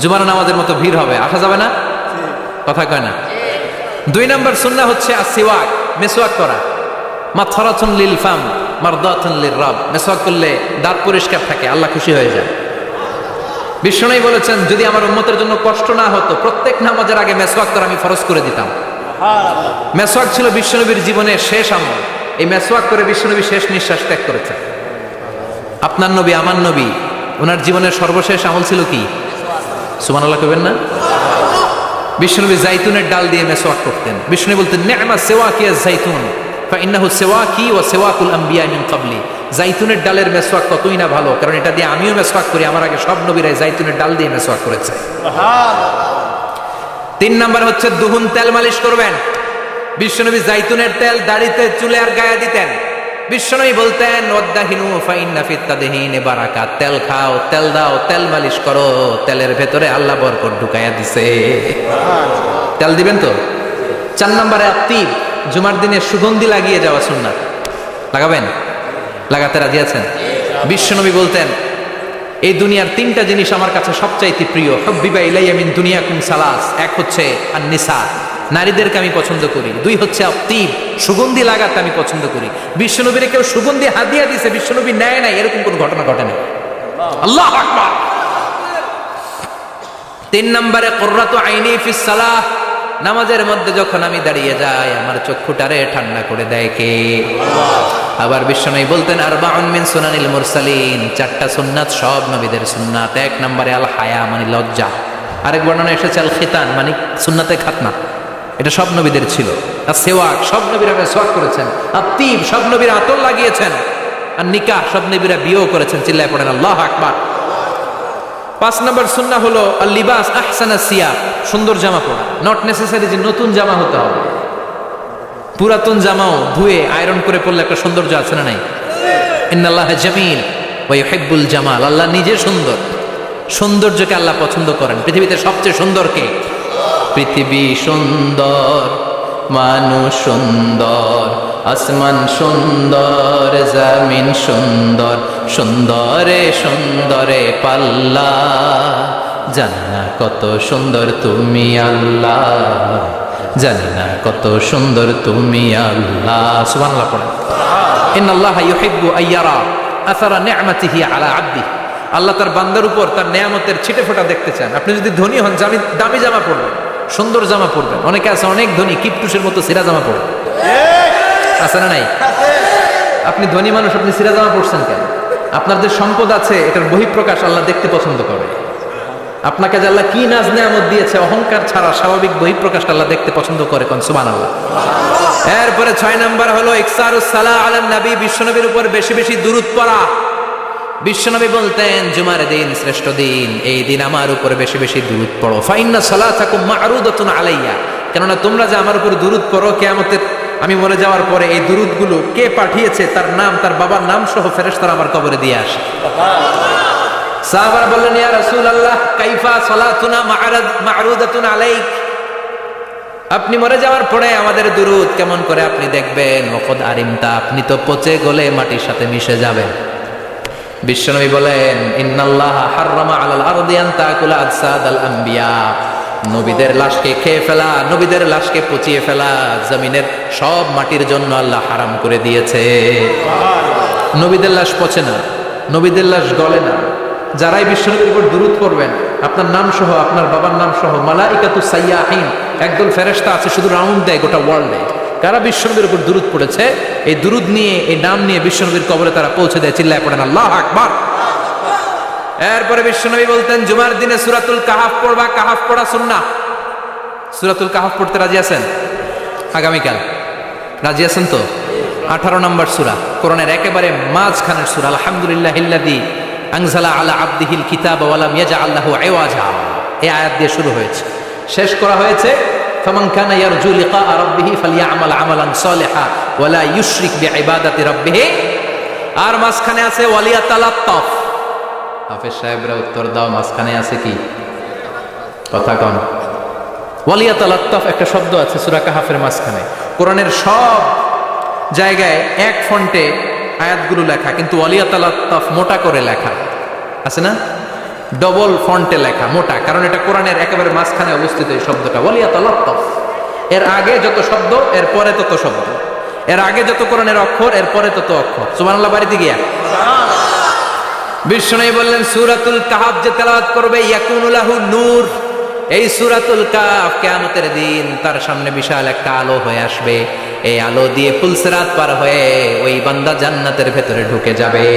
জুমার নামাজের মতো ভিড় হবে, আসা যাবে না। কথা কয় না। 2 নম্বর সুন্নাহ হচ্ছে আসিওয়াক, মেসওয়াক করা। মাথরাতুন লিল ফাম মারদাতুন লির রব। মেসওয়াক করলে দাঁত পরিষ্কার থাকে, আল্লাহ খুশি হয়ে যায়। বিষ্ণু বলেছেন যদি আমার উম্মতের জন্য কষ্ট না হতো প্রত্যেক নামাজের আগে মেসওয়াক করা আমি ফরজ করে দিতাম। মেসওয়াক ছিল বিশ্বনবীর জীবনের শেষ আমল। এই মেসওয়াক করে বিশ্বনবী শেষ নিঃশ্বাস ত্যাগ করেছেন। আপনার নবী, আমার নবী, ওনার জীবনের সর্বশেষ আমল ছিল কি? সুবহানাল্লাহ কইবেন না? বিশ্বনবী জাইতুনের ডাল দিয়ে মেসওয়াক করতেন। বিষ্ণু বলতেন নি'মা সিওয়াকি আয-যাইতুন ফাইন্নাহু সিওয়াকি ওয়া সিওয়াকুল আমবিয়া মিন ক্বাবলি। জাইতুনের ডালের মেসওয়াক কতই না ভালো, কারণ এটা দিয়ে আমিও মেসওয়াক করি, আমার আগে সব নবীরাই জাইতুনের ডাল দিয়ে মেসওয়াক করেছে। সুবহানাল্লাহ। 3 নাম্বার হচ্ছে দুহুন, তেল মালিশ করবেন। বিশ্বনবী জাইতুনের তেল দাড়িতে, চুলে আর গায়ে দিতেন। বিশ্বনবী বলতেন ওয়াদাহিনু ফাইন্না ফিত তাদহিনি বারাকাত। তেল খাও, তেল দাও, তেল মালিশ করো, তেলের ভেতরে আল্লাহ বরকত ঢুকাইয়া দিছে। তেল দিবেন তো। 4 নম্বরে আত্তিব, জুমার দিনে সুগন্ধি লাগিয়ে যাওয়া সুন্নাত। লাগাবেন? লাগাতে রাজি আছেন? বিশ্বনবী বলতেন এই দুনিয়ার 3টা জিনিস আমার কাছে সবচাইতে প্রিয়। হুব্বিবা ইলাইয়া মিন দুনিয়াকুম সালাস। এক হচ্ছে আন-নিসা, নারীদেরকে আমি পছন্দ করি। 2 হচ্ছে আত্তিব, সুগন্ধি লাগাতে আমি পছন্দ করি। বিশ্বনবীরে কেউ সুগন্ধি হাদিয়া দিয়েছে, বিশ্বনবী নেয় নাই, এরকম কোন ঘটনা ঘটে নাই। আল্লাহু আকবার। 3 নম্বরে কুররাতু আইনি ফিস সালাহ। নামাজের মধ্যে যখন আমি দাঁড়িয়ে যাই আমার চক্ষুটারে ঠান্ডা করে দেয় কে? আবার বিশ্বনবী বলতেন আরবাউন মিন সুনানিল মুরসালিন। 4টা সুন্নাত সব নবীদের সুন্নাত। 1 নম্বরে আল হায়া মানে লজ্জা। আরেক বর্ণনা এসেছে আল খিতান মানে সুন্নাতে খাতনা, এটা সব নবীদের ছিল। আর সেওয়াক, সব নবীরা মেসওয়াক করেছেন। আত্তিব, সব নবীরা আতর লাগিয়েছেন। আর নিকাহ, সব নবীরা বিয়েও করেছেন। চিল্লায় পড়েন আল্লাহু আকবার। 5 নম্বর সুন্নাহ হলো আল লিবাস আহসানা সিয়াব, সুন্দর জামা পরা। নট নেসেসারি যে নতুন জামা হতে হবে, পুরাতন জামাও ধুয়ে আয়রন করে পরলে একটা সৌন্দর্য আছে না নাই? ইন্নাল্লাহা জামিল ওয়া ইউহিব্বুল জামাল। আল্লাহ নিজে সুন্দর, সৌন্দর্যকে আল্লাহ পছন্দ করেন। পৃথিবীতে সবচেয়ে সুন্দর কে? পৃথিবী সুন্দর, মানুষ সুন্দর, আসমান সুন্দর, জমিন সুন্দর, সুন্দরে সুন্দরে পাল্লা। জানি না কত সুন্দর তুমি আল্লাহ, জানি না কত সুন্দর তুমি আল্লাহ। সুবহানাল্লাহ পড়েন। ইন্নাল্লাহা ইউহিব্বু আইয়ারা আসারা নি'মাতিহি আলা আবদিহি। আল্লাহ তার বান্দার উপর তার নেয়ামতের ছিটে ফোঁটা দেখতে চান। আপনি যদি ধনী হন, দামি জামা পরবেন, সুন্দর জামা পরবেন। অনেকে আছে অনেক ধনী, কিপটুসের মতো সিরা জামা পরবেন, আছে না নাই? আপনি ধনী মানুষ, আপনি সিরা জামা পরছেন কেন? আপনার যে সম্পদ আছে এটার বহিঃপ্রকাশ আল্লাহ দেখতে পছন্দ করে। আপনাকে যে আল্লাহ কি নাজ নেয়ামত দিয়েছে, অহংকার ছাড়া স্বাভাবিক বহিঃপ্রকাশ আল্লাহ দেখতে পছন্দ করে। কোন সুবহানাল্লাহ। এরপরে 6 নাম্বার হলো ইকসারুস সালাহ আলান নবী, বিশ্বনবীর উপর বেশি বেশি দুরূদ পড়া। বিশ্বনবী বলতেন জুমার দিন শ্রেষ্ঠ দিন, এই দিন আমার উপর বেশি বেশি দুরূদ পড়ো। ফাইন্না সালাতাকুম মা'রুদাতুন আলাইয়া, কেননা তোমরা যে আমার উপর দুরূদ পড়ো, কিয়ামতের আমি মরে যাওয়ার পরে এই দুরূদগুলো কে পাঠিয়েছে তার নাম, তার বাবার নাম সহ ফেরেশতারা আমার কবরে দিয়ে আসে। সাহাবারা বললেন ইয়া রাসূলুল্লাহ কাইফা সালাতুনা মা'রুদাতুন আলাইক, আপনি মরে যাওয়ার পরে আমাদের দুরূদ কেমন করে আপনি দেখবেন? ওয়াকাদ আরিমতা, আপনি তো পচে গলে মাটির সাথে মিশে যাবেন। বিশ্বনবী বলেন ইন্নাল্লাহা হাররামা আলাল আরদি আন তাকুলা আজসাদাল আমবিয়া, নবীদের লাশকে খেয়ে ফেলা, নবীদের লাশকে পচিয়ে ফেলা জমিনের সব মাটির জন্য আল্লাহ হারাম করে দিয়েছে। নবীদের লাশ পচে না, নবীদের লাশ গলে না। যারাই বিশ্বনবীর উপর দুরূদ পড়বেন, আপনার নাম সহ, আপনার বাবার নাম সহ, মালাইকাতুস সাইয়াহিন, একদল ফেরেশতা আছে শুধু রাউন্ড দেয় গোটা ওয়ার্ল্ডে। কারা বিশ্বনবীর উপর দুরূদ পড়েছে, এই দুরূদ নিয়ে, এই নাম নিয়ে বিশ্বনবীর কবরে তারা পৌঁছে দেয়। চিল্লায় পড়েন আল্লাহু আকবার। এরপরে বিশ্বনবী বলতেন জুমার দিনে সূরাতুল কাহাফ পড়বা, কাহাফ পড়া সুন্নাহ। সূরাতুল কাহাফ পড়তে রাজি আছেন? আগামীকাল রাজি আছেন তো? 18 নম্বর সূরা, কোরআনের একেবারে মাঝখানের সূরা। আলহামদুলিল্লাহিল্লাযী আনজালা আলা আবদিহিল কিতাবা ওয়া লাম ইয়াজআল লাহু ইওয়াজা, এই আয়াত দিয়ে শুরু হয়েছে, শেষ করা হয়েছে ফামান কানা ইয়ারজু লিকা রাব্বিহি ফালইয়ামাল আমালান সালিহা ওয়া লা ইউশরিক বিইবাদাতি রাব্বিহি। আর মাঝখানে আছে ওয়ালিয়াতালাত্তাফ। হাফেজ সাহেবরা উত্তর দাও, মাঝখানে আছে কি? কথা কন। ওয়ালিয়াতালাত্তাফ একটা শব্দ আছে সূরা কাহাফের মাঝখানে। কোরআনের সব জায়গায় এক ফন্টে আয়াতগুলো লেখা, কিন্তু ওয়ালিয়াতালাত্তাফ মোটা করে লেখা আছে না? ডবল ফন্টে লেখা, মোটা, কারণ এটা কোরআনের একেবারে মাঝখানে অবস্থিত এই শব্দটা ওয়ালিয়াতালাত্তাফ। এর আগে যত শব্দ এর পরে তত শব্দ, এর আগে যত কোরআনের অক্ষর এর পরে তত অক্ষর। সুবহানাল্লাহ বাড়িতে গিয়া বিষ্ণু বললেন সূরাতুল কাহাফ যে তেলাওয়াত করবে ইয়াকুনু লাহু নূর, এই সূরাতুল কাহাফ কিয়ামতের দিন তার সামনে বিশাল একটা আলো হয়ে আসবে। এই আলো দিয়ে পুলসিরাত পার হয়ে ওই বান্দা জান্নাতের ভেতরে ঢুকে যাবে।